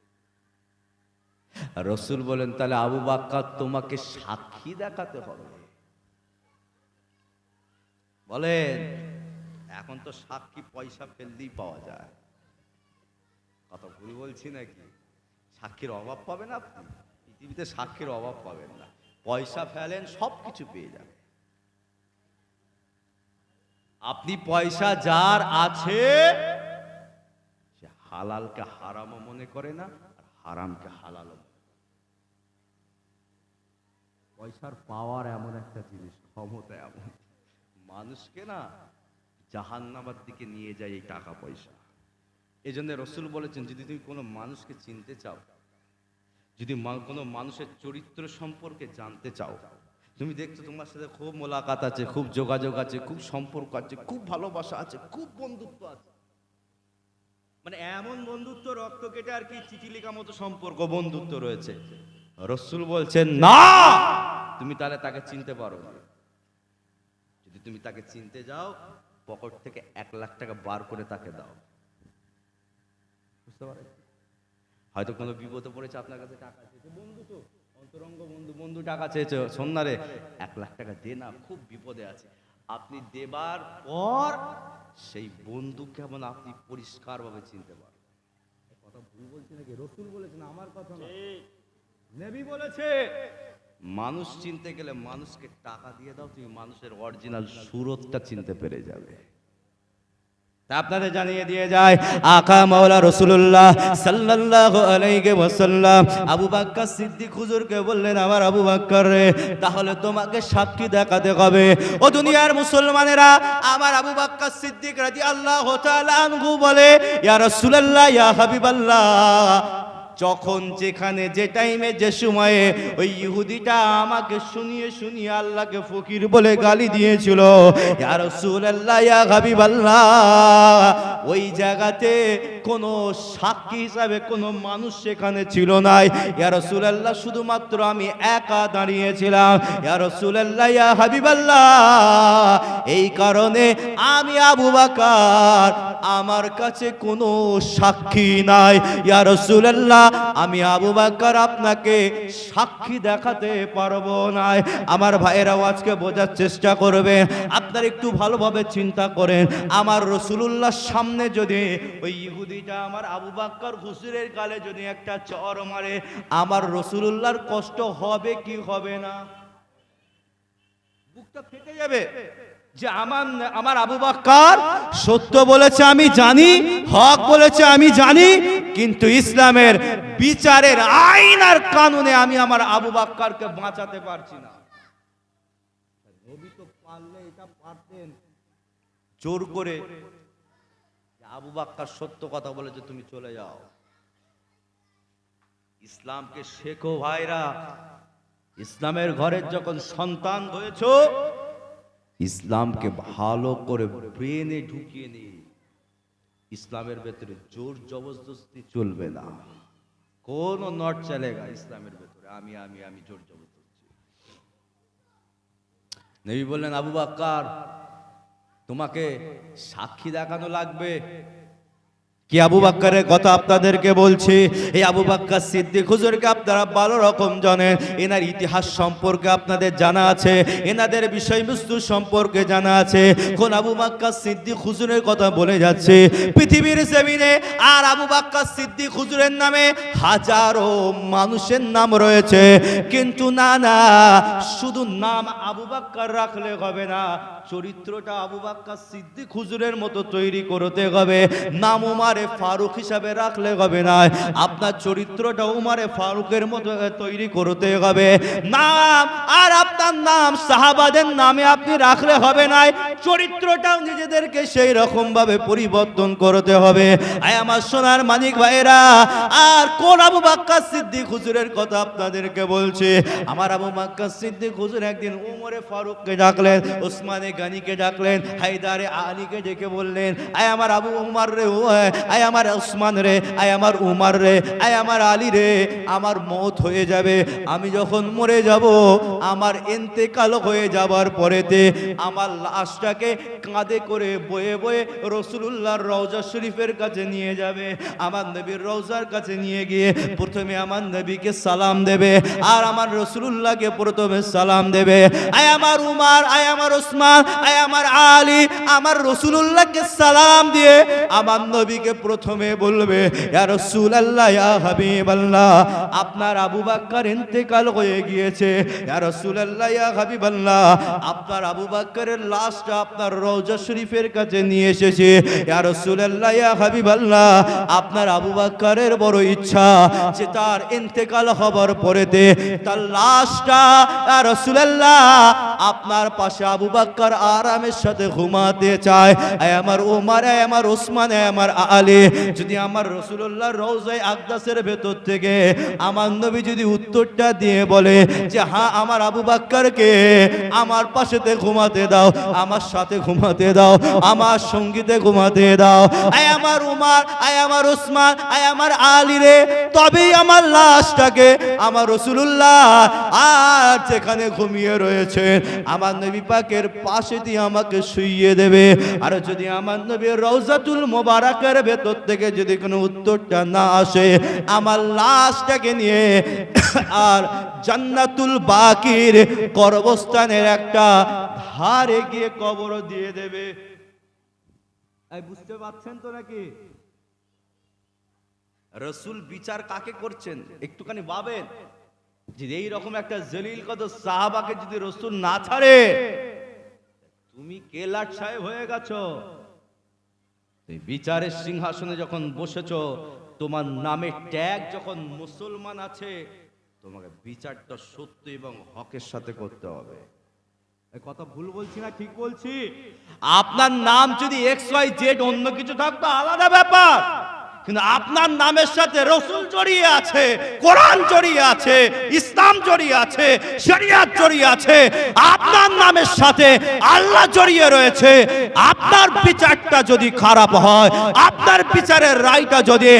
রাসূল বলেন, তাহলে আবু বকর তোমাকে সাক্ষী দেখাতে হবে। বলেন, এখন তো সাক্ষী পয়সা ফেললেই পাওয়া যায়। কথা ভুল বলছি নাকি? সাক্ষীর অভাব পাবেন আপনি পৃথিবীতে, সাক্ষীর অভাব পাবেন না। পয়সা ফেলেন, সব কিছু পেয়ে যাবেন। আপনি পয়সা যার আছে, সে হালালকে হারামও মনে করে না, আর হারামকে হালালও। পয়সার পাওয়ার এমন একটা জিনিস, ক্ষমতা এমন, মানুষকে না জাহান্নামের দিকে নিয়ে যায় এই টাকা পয়সা। এই জন্য রসুল বলেছেন, যদি তুমি কোনো মানুষকে চিনতে চাও, যদি কোনো মানুষের চরিত্র সম্পর্কে জানতে চাও, তুমি দেখছো তোমার সাথে খুব মোলাকাত আছে, খুব যোগাযোগ আছে, খুব সম্পর্ক আছে, খুব ভালোবাসা আছে, খুব বন্ধুত্ব আছে, মানে এমন বন্ধুত্ব রক্ত কেটে আর কি চিঠি লেখা মতো সম্পর্ক বন্ধুত্ব রয়েছে, রসুল বলছেন না, তুমি তাহলে তাকে চিনতে পারো না। যদি তুমি তাকে চিনতে যাও, পকেট থেকে 1 লাখ টাকা বার করে তাকে দাও। বুঝতে পারেন? হয়তো কোনো বিপদে পড়েছে, আপনার কাছে টাকা চেয়েছে, বন্ধু তো অন্তরঙ্গ বন্ধু, বন্ধু টাকা চেয়েছে, শোন না রে 1 লাখ টাকা দে না, খুব বিপদে আছে। আপনি দেবার পর সেই বন্ধু কেমন আপনি পরিষ্কারভাবে চিনতে পারেন। কথা ভুল বলছি নাকি? রসুল বলেছেন, আমার কথা না, নবী বলেছে। মানুষ চিনতে গেলে মানুষকে টাকা দিয়ে দাও, তুমি মানুষের অরিজিনাল সুরতটা চিনতে পেরে যাবে। তা আপনাদের জানিয়ে দিয়ে যায়, আকা মাওলা রাসূলুল্লাহ সাল্লাল্লাহু আলাইহি ওয়াসাল্লাম আবু বকর সিদ্দিক হুজুরকে বললেন, আমার আবু বকর রে, তাহলে তোমাকে সাক্ষী দেখাতে হবে। ও দুনিয়ার মুসলমানেরা, আমার আবু বকর সিদ্দিক রাদিয়াল্লাহু তাআলা আনহু বলে, ইয়া রাসূলুল্লাহ, ইয়া হাবিবাল্লাহ, যখন যেখানে যে টাইমে যে সময়ে ওই ইহুদিটা আমাকে শুনিয়ে শুনিয়ে আল্লাহকে ফকির বলে গালি দিয়েছিল, ইয়া রাসূলুল্লাহ, ইয়া হাবিবাল্লাহ, ওই জায়গাতে কোনো সাক্ষী হিসাবে কোনো মানুষ সেখানে ছিল না। ইয়া রাসূলুল্লাহ, শুধুমাত্র আমি একা দাঁড়িয়েছিলাম। ইয়া রাসূলুল্লাহ, ইয়া হাবিবাল্লাহ, এই কারণে আমি আবু বকর, আমার কাছে কোনো সাক্ষী নাই। ইয়া রাসূলুল্লাহ, আমি আবু বকর আপনাকে সাক্ষী দেখাতে পারবো না। আমার ভাইয়েরাও আজকে বোঝার চেষ্টা করবে, আপনারা একটু ভালোভাবে চিন্তা করেন, আমার রাসূলুল্লাহর সামনে যদি ওই ইহুদিটা আমার আবু বকর হুজুরের গালে যদি একটা চড় মারে, আমার রাসূলুল্লাহর কষ্ট হবে কি হবে না? বুকটা ফেটে যাবে যে আমার আবু বকর সত্য বলেছে আমি জানি, হক বলেছে আমি জানি, কিন্তু ইসলামের বিচারের আইন আর কানুনে আমি আমার আবু বকরকে বাঁচাতে পারছি না। নবী তো পারলে এটা পারতেন জোর করে, আবু বকর সত্য কথা বলেছে, তুমি চলে যাও। ইসলামকে শেখো ভাইরা, ইসলামের ঘরের যখন সন্তান হয়েছো, ইসলামকে ভালো করে ব্রেনে ঢুকিয়ে নিয়ে, ইসলামের ভেতরে জোর জবরদস্তি চলবে না, কোন নট চলেগা ইসলামের ভেতরে। আমি আমি আমি জোর জবরদস্তি। নবী বললেন, আবু বকর, তোমাকে সাক্ষী দেখানো লাগবে। কি আবু বকরের কথা আপনাদেরকে বলছি, এই আবু বকর সিদ্দিক হুজুরকে আপনারা ভালো রকম জানেন, এনার ইতিহাস সম্পর্কে আপনাদের জানা আছে, এনাদের বিষয়বস্তু সম্পর্কে জানা আছে। কোন আবু বকর সিদ্দিক হুজুরের কথা বলে যাচ্ছে পৃথিবীর জমিনে, আর আবু বকর সিদ্দিক হুজুরের নামে হাজারো মানুষের নাম রয়েছে, কিন্তু না না, শুধু নাম আবু বকর রাখলে হবে না, চরিত্রটা আবু বকর সিদ্দিক হুজুরের মতো তৈরি করতে হবে। নাম উমারে ফারুক হিসাবে রাখলে হবে না, আপনার চরিত্রটা উমারে ফারুকের মতো তৈরি করতে হবে। নাম আর আপনার নাম সাহাবাদের নামে আপনি রাখলে হবে না, চরিত্রটাও নিজেদেরকে সেই রকম ভাবে পরিবর্তন করতে হবে। আয় আমার সোনার মানিক ভাইরা, আর কোন আবু বকর সিদ্দিক হুজুরের কথা আপনাদেরকে বলছে, আমার আবু বকর সিদ্দিক হুজুর একদিন উমরে ফারুককে ডাকলেন, ওসমানে গানিকে ডাকলেন, হায়দারে আলীকে ডেকে বললেন, আয় আমার আবু উমর রে, আয় আমার ওসমান রে, আয় আমার উমর রে, আয় আমার আলী রে, আমার মওত হয়ে যাবে, আমি যখন মরে যাব, আমার ইন্তেকাল হয়ে যাবার পরেতে আমার লাশটাকে কাঁধে করে বয়ে বয়ে রাসূলুল্লাহর রওজা শরীফের কাছে নিয়ে যাবে। আমার নবীর রওজার কাছে নিয়ে গিয়ে প্রথমে আমার নবীকে সালাম দেবে, আর আমার রাসূলুল্লাহকে প্রথমে সালাম দেবে। আয় আমার উমর, আয় আমার ওসমান, আয় আমার আলী, আমার রাসূলুল্লাহকে সালাম দিয়ে আমার নবীকে প্রথমে বলবে, ইয়া রাসূলুল্লাহ, ইয়া হাবিবাল্লাহ, আপনার আবু বকর ইন্তেকাল হয়ে গিয়েছে। ইয়া রাসূলুল্লাহ, ইয়া হাবিবাল্লাহ, আপনার আবু বকরের লাশটা আপনার রওজা শরীফের কাছে নিয়ে এসেছে। ইয়া রাসূলুল্লাহ, ইয়া হাবিবাল্লাহ, আপনার আবু বকরের বড় ইচ্ছা যে তার ইন্তেকাল হবার পরেতে তার লাশটা, ইয়া রাসূলুল্লাহ, আপনার পাশে আবু বকর আবার আরামের সাথে ঘুমাতে চায়, আমার ওমর, আমার ওসমান, আমার আলী, যদি আমার রাসূলুল্লাহ রওজায়ে আকদাসের ভেতর থেকে আমার নবী যদি উত্তরটা দিয়ে বলে যে হ্যাঁ আমার আবু বকরকে আমার পাশেতে ঘুমাতে দাও, আমার সাথে ঘুমাতে দাও, আমার সঙ্গীতে ঘুমাতে দাও, আমার উমর, আমার ওসমান, আমার আলী রে, তবেই আমার লাশটাকে আমার রাসূলুল্লাহ আর যেখানে ঘুমিয়ে রয়েছে আমার নবী পাকের পাশে দিয়ে আমাকে শুইয়ে দেবে। আর যদি আমার নবীর রওজাতুল মোবারকের ভেতর থেকে যদি কোনো উত্তরটা না আসে, আমার লাশটাকে নিয়ে আর জান্নাতুল বাকির কবরস্থানের একটা ধারে গিয়ে কবর দিয়ে দেবে। বুঝতে পারছেন তো নাকি? রাসূল বিচার কাকে করছেন একটুখানি ভাবেন। যে এইরকম একটা জলিল কদর সাহাবাকে যদি রাসূল না ছাড়ে, তুমি কেলাট সাহেব হয়ে গেছো। এই বিচারের সিংহাসনে যখন বসেছো, তোমার নামে ট্যাগ যখন মুসলমান আছে, তোমাকে বিচারটা সত্য এবং হকের সাথে করতে হবে। এই কথা ভুল বলছি না ঠিক বলছি? আপনার নাম যদি XYZ অন্য কিছু থাকতো আলাদা ব্যাপার, কিন্তু আপনার নামের সাথে রাসূল জড়িয়ে আছে, কোরআন জড়িয়ে আছে, ইসলাম জড়িয়ে আছে, শরিয়ত জড়িয়ে আছে, আপনার নামের সাথে আল্লাহ জড়িয়ে রয়েছে। আপনার বিচারটা যদি খারাপ হয়, আপনার বিচারের রায়টা যদি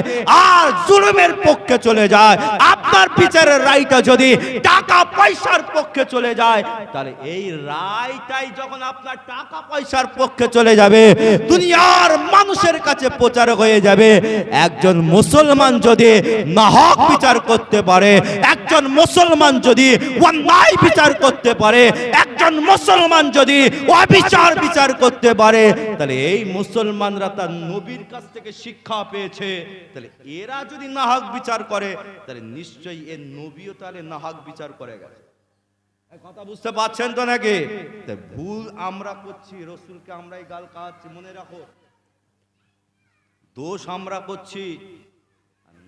আর জুলুমের পক্ষে চলে যায়, আপনার বিচারের রায়টা যদি টাকা পয়সার পক্ষে চলে যায়, তাহলে এই রায়টাই যখন আপনার টাকা পয়সার পক্ষে চলে যাবে, দুনিয়ার মানুষের কাছে প্রচার হয়ে যাবে। একজন মুসলমান যদি নাহক বিচার করতে পারে, একজন মুসলমান যদি অন্যায় বিচার করতে পারে, একজন মুসলমান যদি অবিচার বিচার করতে পারে, তাহলে এই মুসলমানরা তার নবীর কাছ থেকে শিক্ষা পেয়েছে। তাহলে এরা যদি নাহক বিচার করে, তাহলে নিশ্চয়ই এর নবীও তাহলে নাহক বিচার করে গেছে। কথা বুঝতে পারছেন তো নাকি? ভুল আমরা করছি, রাসূলকে আমরাই গাল কাটছি, মনে রাখো। দোষ আমরা করছি,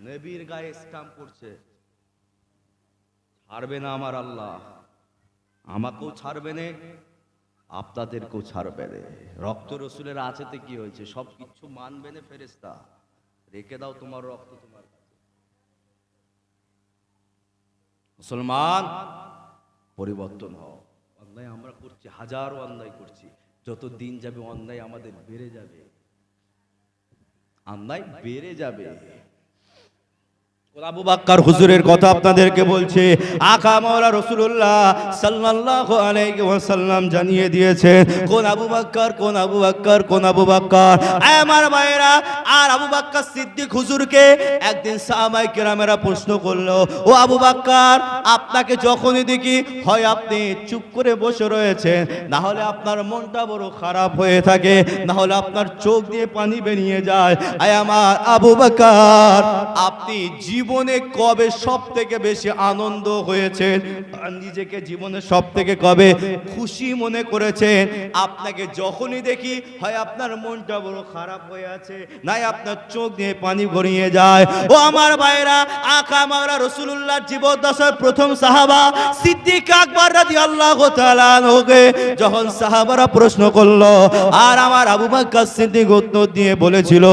নবীর গায়ে স্ট্যাম্প করছে। ছাড়বে না আমার আল্লাহ, আমাকেও ছাড়বে না, আপনাদেরকেও ছাড়বে না। রক্ত রাসূলের আছেতে কি হয়েছে? সব কিছু মানবে না ফেরেশতা। রেখে দাও তোমার রক্ত তোমার কাছে। মুসলমান পরিবর্তন হও। অন্যায় আমরা করছি, হাজারো অন্যায় করছি, যত দিন যাবে অন্যায় আমাদের বেড়ে যাবে, অন্যায় বেড়ে যাবে। আবু বকর হুজুরের কথা আপনাদেরকে বলছে, আকা মাওলা রাসূলুল্লাহ সাল্লাল্লাহু আলাইহি ওয়াসাল্লাম জানিয়ে দিয়েছেন কোন আবু বকর, কোন আবু বকর, কোন আবু বকর। আমার ভাইরা, আর আবু বকর সিদ্দিক হুজুরকে একদিন সাহাবায়ে কেরামেরা প্রশ্ন করলো, ও আবু বকর, আপনাকে যখনই দেখি হয় আপনি চুপ করে বসে রয়েছেন, না হলে আপনার মনটা বড় খারাপ হয়ে থাকে, না হলে আপনার চোখ দিয়ে পানি বেরিয়ে যায়। আমার আবু বকর, আপনি জীবনে কবে সব থেকে বেশি আনন্দ হয়েছেন, নিজেকে জীবনে সব থেকে কবে খুশি মনে করেছেন? আপনাকে যখনই দেখি হয় আপনার মনটা বড় খারাপ হয়ে আছে, নাই আপনার চোখ দিয়ে পানি গড়িয়ে যায়। ও আমার ভাইরা, আকা মাওলা রাসূলুল্লাহর জীবদ্দশার প্রথম সাহাবা সিদ্দিক আকবর রাদিয়াল্লাহু তাআলা আনহুকে যখন সাহাবারা প্রশ্ন করলো, আর আমার আবু বকর সিদ্দিক উত্তর দিয়ে বলেছিল,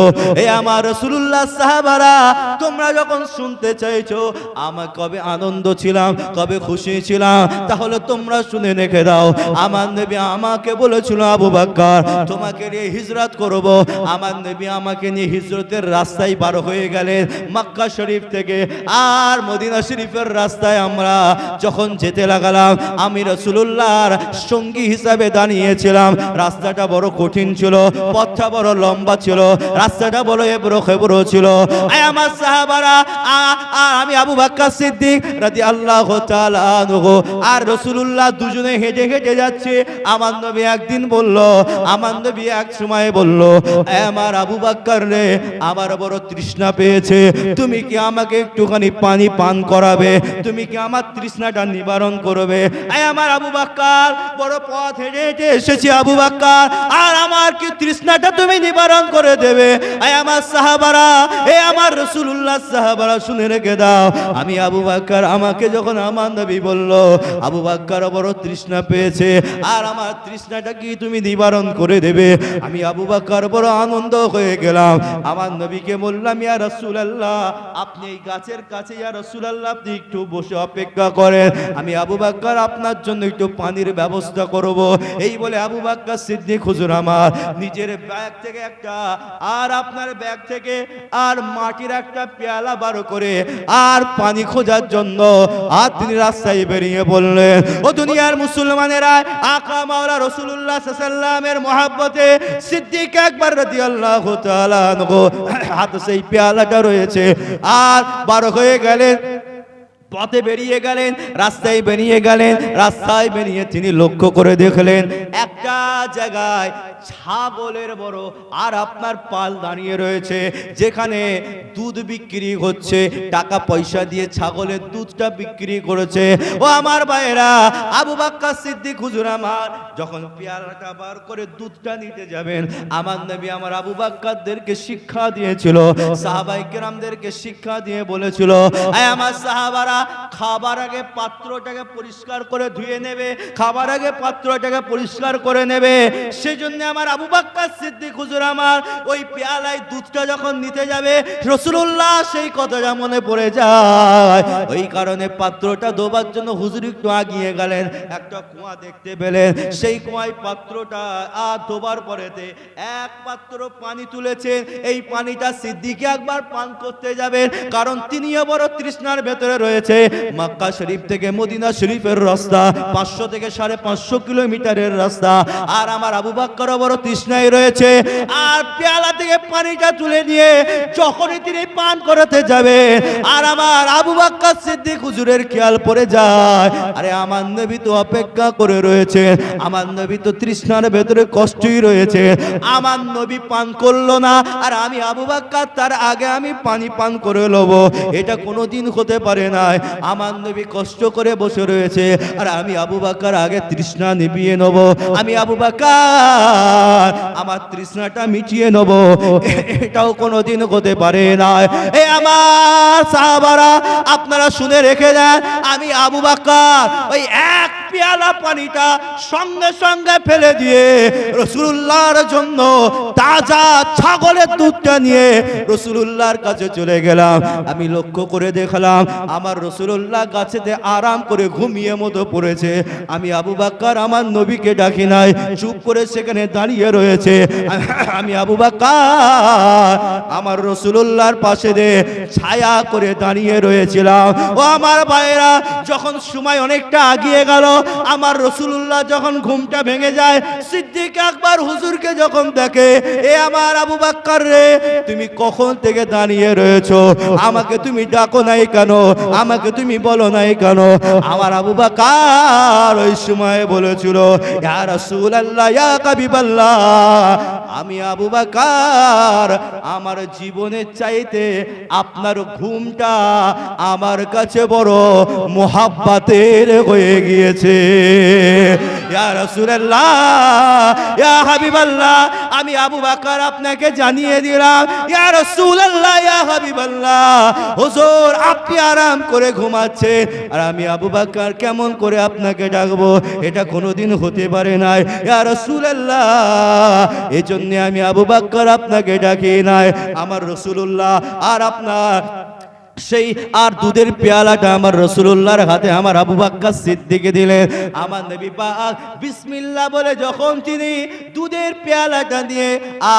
এ আমার রাসূলুল্লাহ সাহাবারা, তোমরা যখন শুনতে চাইছো আমার কবে আনন্দ ছিলাম, কবে খুশি ছিলাম, তাহলে তোমরা শুনে রেখে দাও। আমার নবী আমাকে বলেছিল, আবু বকর তোমাকে নিয়ে হিজরত করব। আমার নবী আমাকে নিয়ে হিজরতের রাস্তায় বার হয়ে গেলেন মক্কা শরীফ থেকে, আর মদিনা শরীফের রাস্তায় আমরা যখন যেতে লাগালাম, আমি রাসূলুল্লাহর সঙ্গী হিসাবে দাঁড়িয়েছিলাম। রাস্তাটা বড় কঠিন ছিল, পথটা বড় লম্বা ছিল, রাস্তাটা বড় এবড়ো খেবড়ো ছিল। আমার সাহাবারা আর আমি আবু বকর সিদ্দিক রাদিয়াল্লাহু তাআলা আনহু আর রাসূলুল্লাহ দুজনে হেঁটে হেঁটে যাচ্ছে। আমার নবী একদিন বলল, আমার নবী এক সময় বলল, আমার আবু বকর রে, আমার বড় তৃষ্ণা পেয়েছে, তুমি কি আমাকে একটুখানি পানি পান করাবে? তুমি কি আমার তৃষ্ণাটা নিবারণ করবে? আমার আবু বকর, বড় পথ হেঁটে হেঁটে এসেছি আবু বকর, আর আমার কি তৃষ্ণাটা তুমি নিবারণ করে দেবে? আমার সাহাবারা, আমার রাসূলুল্লাহ সাহাবারা শুনে রেখে দাও, আমি আবু বকর, আমাকে যখন আমার নবী বলল আবু বকর বড় তৃষ্ণা পেয়েছে, আর আমার তৃষ্ণাটা কি তুমি নিবারণ করে দেবে, আমি আবু বকর বড় আনন্দ হয়ে গেলাম। আমার নবীকে বললাম, ইয়া রাসূলুল্লাহ, আপনি এই গাছের কাছে, ইয়া রাসূলুল্লাহ, আপনি একটু বসে অপেক্ষা করেন, আমি আবু বকর আপনার জন্য একটু পানির ব্যবস্থা করব। এই বলে আবু বকর সিদ্দিক হুজুর আমার নিজের ব্যাগ থেকে একটা, আর আপনার ব্যাগ থেকে আর মাটির একটা পেয়ালা বার করে আর পানি খোঁজার জন্য আর তিনি রাস্তায় বেরিয়ে বললেন, ও দুনিয়ার মুসলমানেরা, আকা মাওলা রাসূলুল্লাহ সাল্লাল্লাহু আলাইহি ওয়াসাল্লামের মহব্বতে সিদ্দিক আকবর রাদিয়াল্লাহু তাআলা আনহু হাতে সেই পেয়ালাটা রয়েছে, আর বার হয়ে গেলেন, পথে বেরিয়ে গেলেন, রাস্তায় বেরিয়ে গেলেন। রাস্তায় বেরিয়ে তিনি লক্ষ্য করে দেখলেন একটা জায়গায় ছাগলের বড় আর আপনার পাল দাঁড়িয়ে রয়েছে, যেখানে দুধ বিক্রি হচ্ছে, টাকা পয়সা দিয়ে ছাগলের দুধটা বিক্রি করেছে। ও আমার ভাইয়েরা, আবু বকর সিদ্দিক হুজুর আমার যখন পেয়ালাটা বার করে দুধটা নিতে যাবেন, আমার নবী আমার আবু বকরদেরকে শিক্ষা দিয়েছিল, সাহাবায়ে কেরামদেরকে শিক্ষা দিয়ে বলেছিল, আমার সাহাবারা খাবার আগে পাত্রটাকে পরিষ্কার করে ধুয়ে নেবে, খাবার আগে পাত্রটাকে পরিষ্কার করে নেবে। সেজন্য আমার আবু বকর সিদ্দিক হুজুর আমার ওই পেয়ালায় দুধটা যখন নিতে যাবে, রাসূলুল্লাহ সেই কথাটা মনে পড়ে যায়, ওই কারণে পাত্রটা ধোবার জন্য হুজুর একটু আগিয়ে গেলেন, একটা কুয়া দেখতে পেলেন, সেই কুয়ায় পাত্রটা আর ধোবার পরেতে এক পাত্র পানি তুলেছেন, এই পানিটা সিদ্দিক একবার পান করতে যাবেন, কারণ তিনিও বড় তৃষ্ণার ভেতরে রয়েছে। মক্কা শরীফ থেকে মদিনা শরীফের রাস্তা 500 থেকে 550 কিলোমিটারের রাস্তা, আর আমার আবু বকর বড় তৃষ্ণায় রয়েছে, আর পেয়ালা থেকে পানিটা তুলে নিয়ে যখনই তিনি পান করতে যাবে, আর আমার আবু বকর সিদ্দিক হুজুরের খেয়াল পড়ে যায়, আরে আমার নবী তো অপেক্ষা করে রয়েছে, আমার নবী তো তৃষ্ণার ভেতরে কষ্টই রয়েছে, আমার নবী পান করলো না, আর আমি আবু বকর তার আগে আমি পানি পান করে লব, এটা কোনোদিন হতে পারে না। আমার নবী কষ্ট করে বসে রয়েছে, আর আমি আবু বকর আগে তৃষ্ণা নিভিয়ে নেব, আমি আবু বকর আমার তৃষ্ণাটা মিটিয়ে নেব, এটাও কোনোদিন হতে পারে না। আমার সাহাবারা, আপনারা শুনে রেখে দেন, আমি আবু বকর ওই এক পেয়ালা পানিটা সঙ্গে সঙ্গে ফেলে দিয়ে রাসূলুল্লাহর জন্য তাজা ছাগলের দুধটা নিয়ে রাসূলুল্লাহর কাছে চলে গেলাম। আমি লক্ষ্য করে দেখলাম আমার রাসূলুল্লাহ গাছেতে আরাম করে ঘুমিয়ে মতো পড়েছে, আমি আবু বকর আমার নবীকে ডাকি নাই, চুপ করে সেখানে দাঁড়িয়ে রয়েছে। আমি আবু বকর আমার রাসূলুল্লাহর পাশে দে ছায়া করে দাঁড়িয়ে রয়েছিলাম। ও আমার ভাইরা, যখন সময় অনেকটা আগিয়ে গেল, আমার রাসূলুল্লাহ যখন ঘুমটা ভেঙে যায়, সিদ্দিক আকবর হুজুরকে যখন দেখে, এ আমার আবু বকর রে, তুমি কখন থেকে দাঁড়িয়ে রয়েছো, আমাকে তুমি ডাকো নাই কেন, আমাকে তুমি বলো নাই কেন? আমার আবু বকর ওই সময় বলেছিল, ইয়া রাসূলুল্লাহ, ইয়া হাবিবাল্লাহ, আমি আবু বকর আমার জীবনের চাইতে আপনার ঘুমটা আমার কাছে বড় মুহাব্বতের হয়ে গিয়েছে। ইয়া রাসূলুল্লাহ, ইয়া হাবিবাল্লাহ, আমি আবু বকর আপনাকে জানিয়ে দিলাম, ইয়া রাসূলুল্লাহ, ইয়া হাবিবাল্লাহ, হুজুর আপনি আরাম করে ঘুমাচ্ছেন, আর আমি আবু বকর কেমন করে আপনাকে ডাকবো, এটা কোনোদিন হতে পারে না। ইয়া রাসূলুল্লাহ, এজন্য আমি আবু বকর আপনাকে ডাকি নাই, আমার রাসূলুল্লাহ আর আপনার সেই আর দুধের পেয়ালাটা আমার রাসূলুল্লাহর হাতে আমার আবু বকর সিদ্দিক দিলেন। আমার নবী পাক বিসমিল্লাহ বলে যখন তিনি দুধের পেয়ালাটা নিয়ে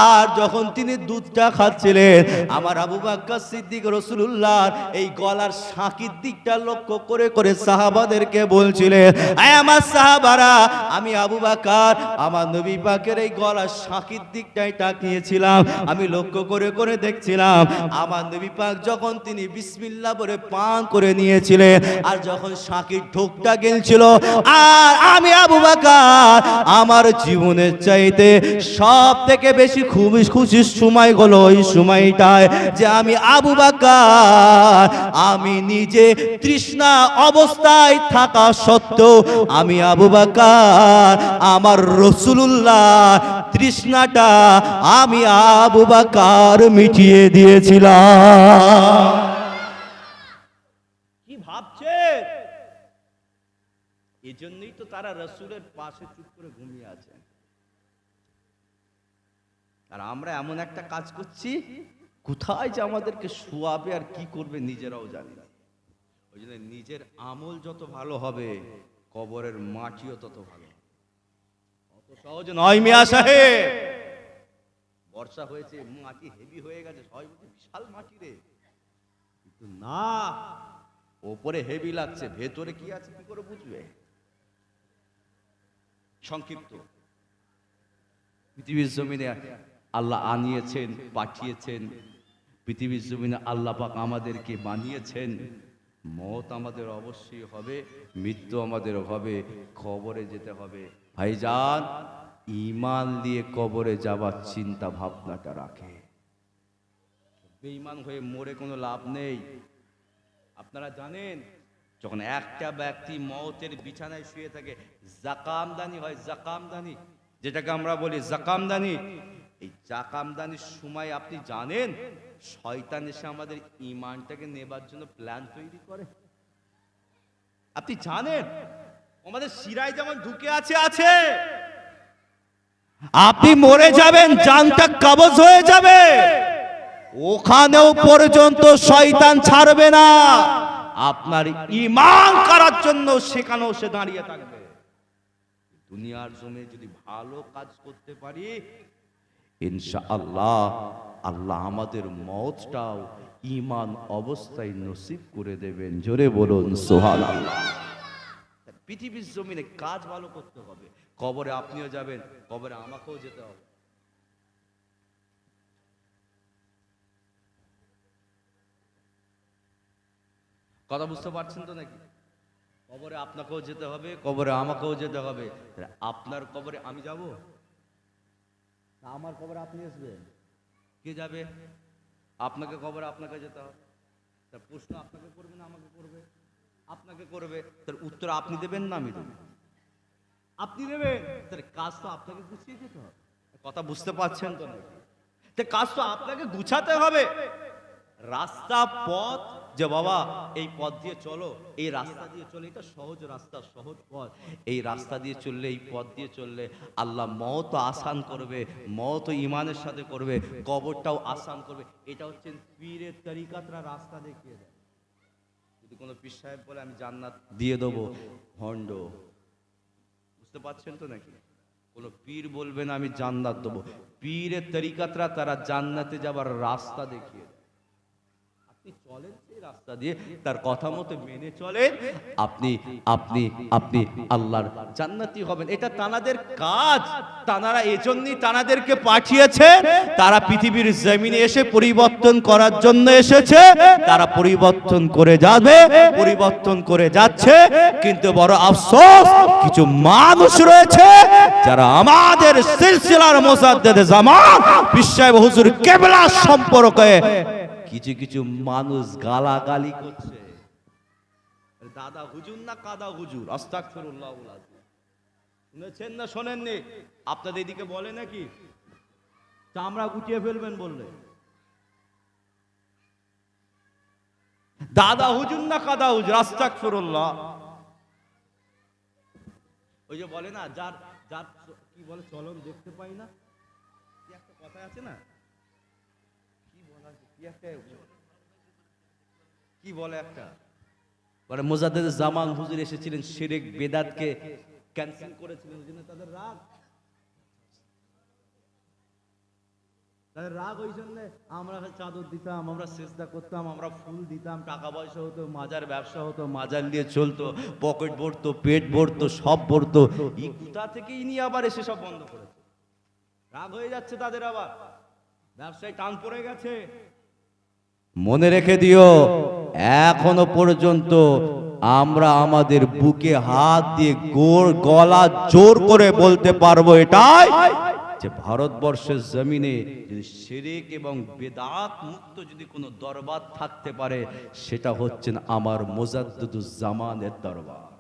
আর যখন তিনি দুধটা খাচ্ছিলেন, আমার আবু বকর সিদ্দিক রাসূলুল্লাহর এই গলার শাঁকির দিকটা লক্ষ্য করে করে সাহাবাদেরকে বলছিলেন, আয় আমার সাহাবারা, আমি আবু বকর আমার নবী পাকের এই গলার শাঁকির দিকটাই তাকিয়েছিলাম, আমি লক্ষ্য করে করে দেখছিলাম, আমার নবী পাক যখন তিনি বিসমিল্লাহ বলে পান করে নিয়েছিলেন। আর যখন শাকির ঢোকটা গেলছিল, আর আমি আবু বকর আমার জীবনের চাইতে সব থেকে বেশি খুশির সময় হলো ওই সময়টায় যে আমি আবু বকর আমি নিজে তৃষ্ণা অবস্থায় থাকা সত্ত্বেও আমি আবু বকর আমার রাসূলুল্লাহ তৃষ্ণাটা আমি আবু বকর মিটিয়ে দিয়েছিলাম। কি ভাবছে? এজন্যই তো তারা রাসূলের পাশে চুপ করে ঘুমিয়ে আছে। আর আমরা এমন একটা কাজ করছি, কোথায় যে আমাদেরকে শোয়াবে আর কি করবে নিজেরাও জানি না। ওই জন্য নিজের আমল যত ভালো হবে, কবরের মাটিও তত ভালো। অত সহজ নয় মিয়া সাহেব। বর্ষা হয়েছে, মাটি হেভি হয়ে গেছে, সবাই বলছে বিশাল মাটি রে, কিন্তু না, ওপরে হেভি লাগছে, ভেতরে কি আছে কি করে বুঝবে? সংক্ষিপ্ত, পৃথিবীর জমিনে আল্লাহ আনিয়েছেন, পাঠিয়েছেন। পৃথিবীর জমিনে আল্লাহ পাক আমাদেরকে বানিয়েছেন। মওত আমাদের অবশ্যই হবে, মৃত্যু আমাদের হবে, কবরে যেতে হবে। ভাইজান, ঈমান দিয়ে কবরে যাবার চিন্তা ভাবনাটা রাখে। বেঈমান হয়ে মরে কোনো লাভ নেই। আপনারা জানেন, যখন একটা ব্যক্তি মওতের বিছানায় শুয়ে থাকে, জাকামদানি হয়, জাকামদানি, যেটাকে আমরা বলি জাকামদানি। এই জাকামদানির সময় আপনি জানেন শয়তান এসে আমাদের ঈমানটাকে নেবার জন্য প্ল্যান তৈরি করে। আপনি জানেন আমাদের শিরায় যেমন ঢুকে আছে, আপনি মরে যাবেন, জানটা কবজ হয়ে যাবে, ওখানেও পর্যন্ত শয়তান ছাড়বে না। আপনার ঈমান করার জন্য সেখানেও সে দাঁড়িয়ে থাকবে। দুনিয়ার জমিনে যদি ভালো কাজ করতে পারি, ইনশাআল্লাহ আল্লাহ আমাদের মওতটাও ঈমান অবস্থায় নসিব করে দেবেন। জোরে বলুন সুবহানাল্লাহ। পৃথিবীর জমিনে কাজ ভালো করতে হবে। কবরে আপনিও যাবেন, কবরে আমাকেও যেতে হবে। কথা বুঝতে পারছেন তো নাকি? কবরে আপনাকেও যেতে হবে, কবরে আমাকেও যেতে হবে। আপনার কবরে আমি যাব, আমার কবরে আপনি আসবেন? কে যাবে? আপনাকে কবরে আপনাকে যেতে হবে। তার প্রশ্ন আপনাকে করবে না আমাকে করবে? আপনাকে করবে। তার উত্তর আপনি দেবেন না আমি দেব? আপনি দেবেন। তার কাজ তো আপনাকে গুছিয়ে যেতে হবে। কথা বুঝতে পারছেন তো নাকি? তার কাজ তো আপনাকে গুছাতে হবে। রাস্তা, পথ, যে বাবা এই পথ দিয়ে চলো, এই রাস্তা দিয়ে চলে, এটা সহজ রাস্তা, সহজ পথ। এই রাস্তা দিয়ে চললে, এই পথ দিয়ে চললে আল্লাহ মওত আসান করবে, মওত ঈমানের সাথে করবে, কবরটাও আসান করবে। এটা হচ্ছে পীরের তরিকাতরা রাস্তা দেখিয়ে দেয়। যদি কোনো পীর সাহেব বলে আমি জান্নাত দিয়ে দেবো, ভণ্ড। বুঝতে পারছেন তো নাকি? কোনো পীর বলবে না আমি জান্নাত দেবো। পীরের তরিকাতরা তারা জান্নাতে যাবার রাস্তা দেখিয়ে দেয়। আপনি চলেন সেই রাস্তা দিয়ে, তার কথা মতো মেনে চলেন, আপনি আপনি আপনি আল্লাহর জান্নাতি হবেন। এটা তানাদের কাজ। তানারা এজন্যই তানাদেরকে পাঠিয়েছে। তারা পৃথিবীর জমিনে এসে পরিবর্তন করার জন্য এসেছে। তারা পরিবর্তন করে যাবে, পরিবর্তন করে যাচ্ছে। কিন্তু বড় আফসোস, কিছু মানুষ রয়েছে যারা আমাদের সিলসিলার মুজাদ্দিদ জামান পীর সাহেব হুজুর কেবলা সম্পর্কে কিছু কিছু মানুষ গালাগালি করছে। দাদা হুজুর না কাদা হুজুর, আস্তাগফিরুল্লাহ। শুনেছেন না শোনেননি? আপনাদের এদিকে বলে নাকি চামড়া গুটিয়ে ফেলবেন বললে? দাদা হুজুর না কাদা হুজুর, আস্তাগফিরুল্লাহ। ওই যে বলে না, যার যার কি বলে চলন দেখতে পাই না, কি একটা কথা আছে না, কি বলে একটা বলে মুজাদ্দিদ জামান হুজুর এসেছিলেন, শিরক বেদাতকে ক্যান্সেল করেছিলেন। ওই জন্য তাদের রাগ ওই জন্য আমরা চাদর দিতাম, আমরা সেজদা করতাম, আমরা ফুল দিতাম, টাকা পয়সা হতো, মাজার ব্যবসা হতো, মাজার নিয়ে চলতো, পকেট ভরতো, পেট ভরতো, সব ভরতো। এই কোথা থেকেই নিয়ে আবার এসে সব বন্ধ করেছে। রাগ হয়ে যাচ্ছে তাদের, আবার ব্যবসায় টান পড়ে গেছে। মনে রেখে দিও, এখনো পর্যন্ত আমরা আমাদের বুকে হাত দিয়ে গলা জোর করে বলতে পারবো এটাই যে ভারতবর্ষের জমিনে যদি শিরক এবং বেদাত মুক্ত যদি কোনো দরবার থাকতে পারে, সেটা হচ্ছেন আমার মুজাদ্দিদুজ জামানের দরবার।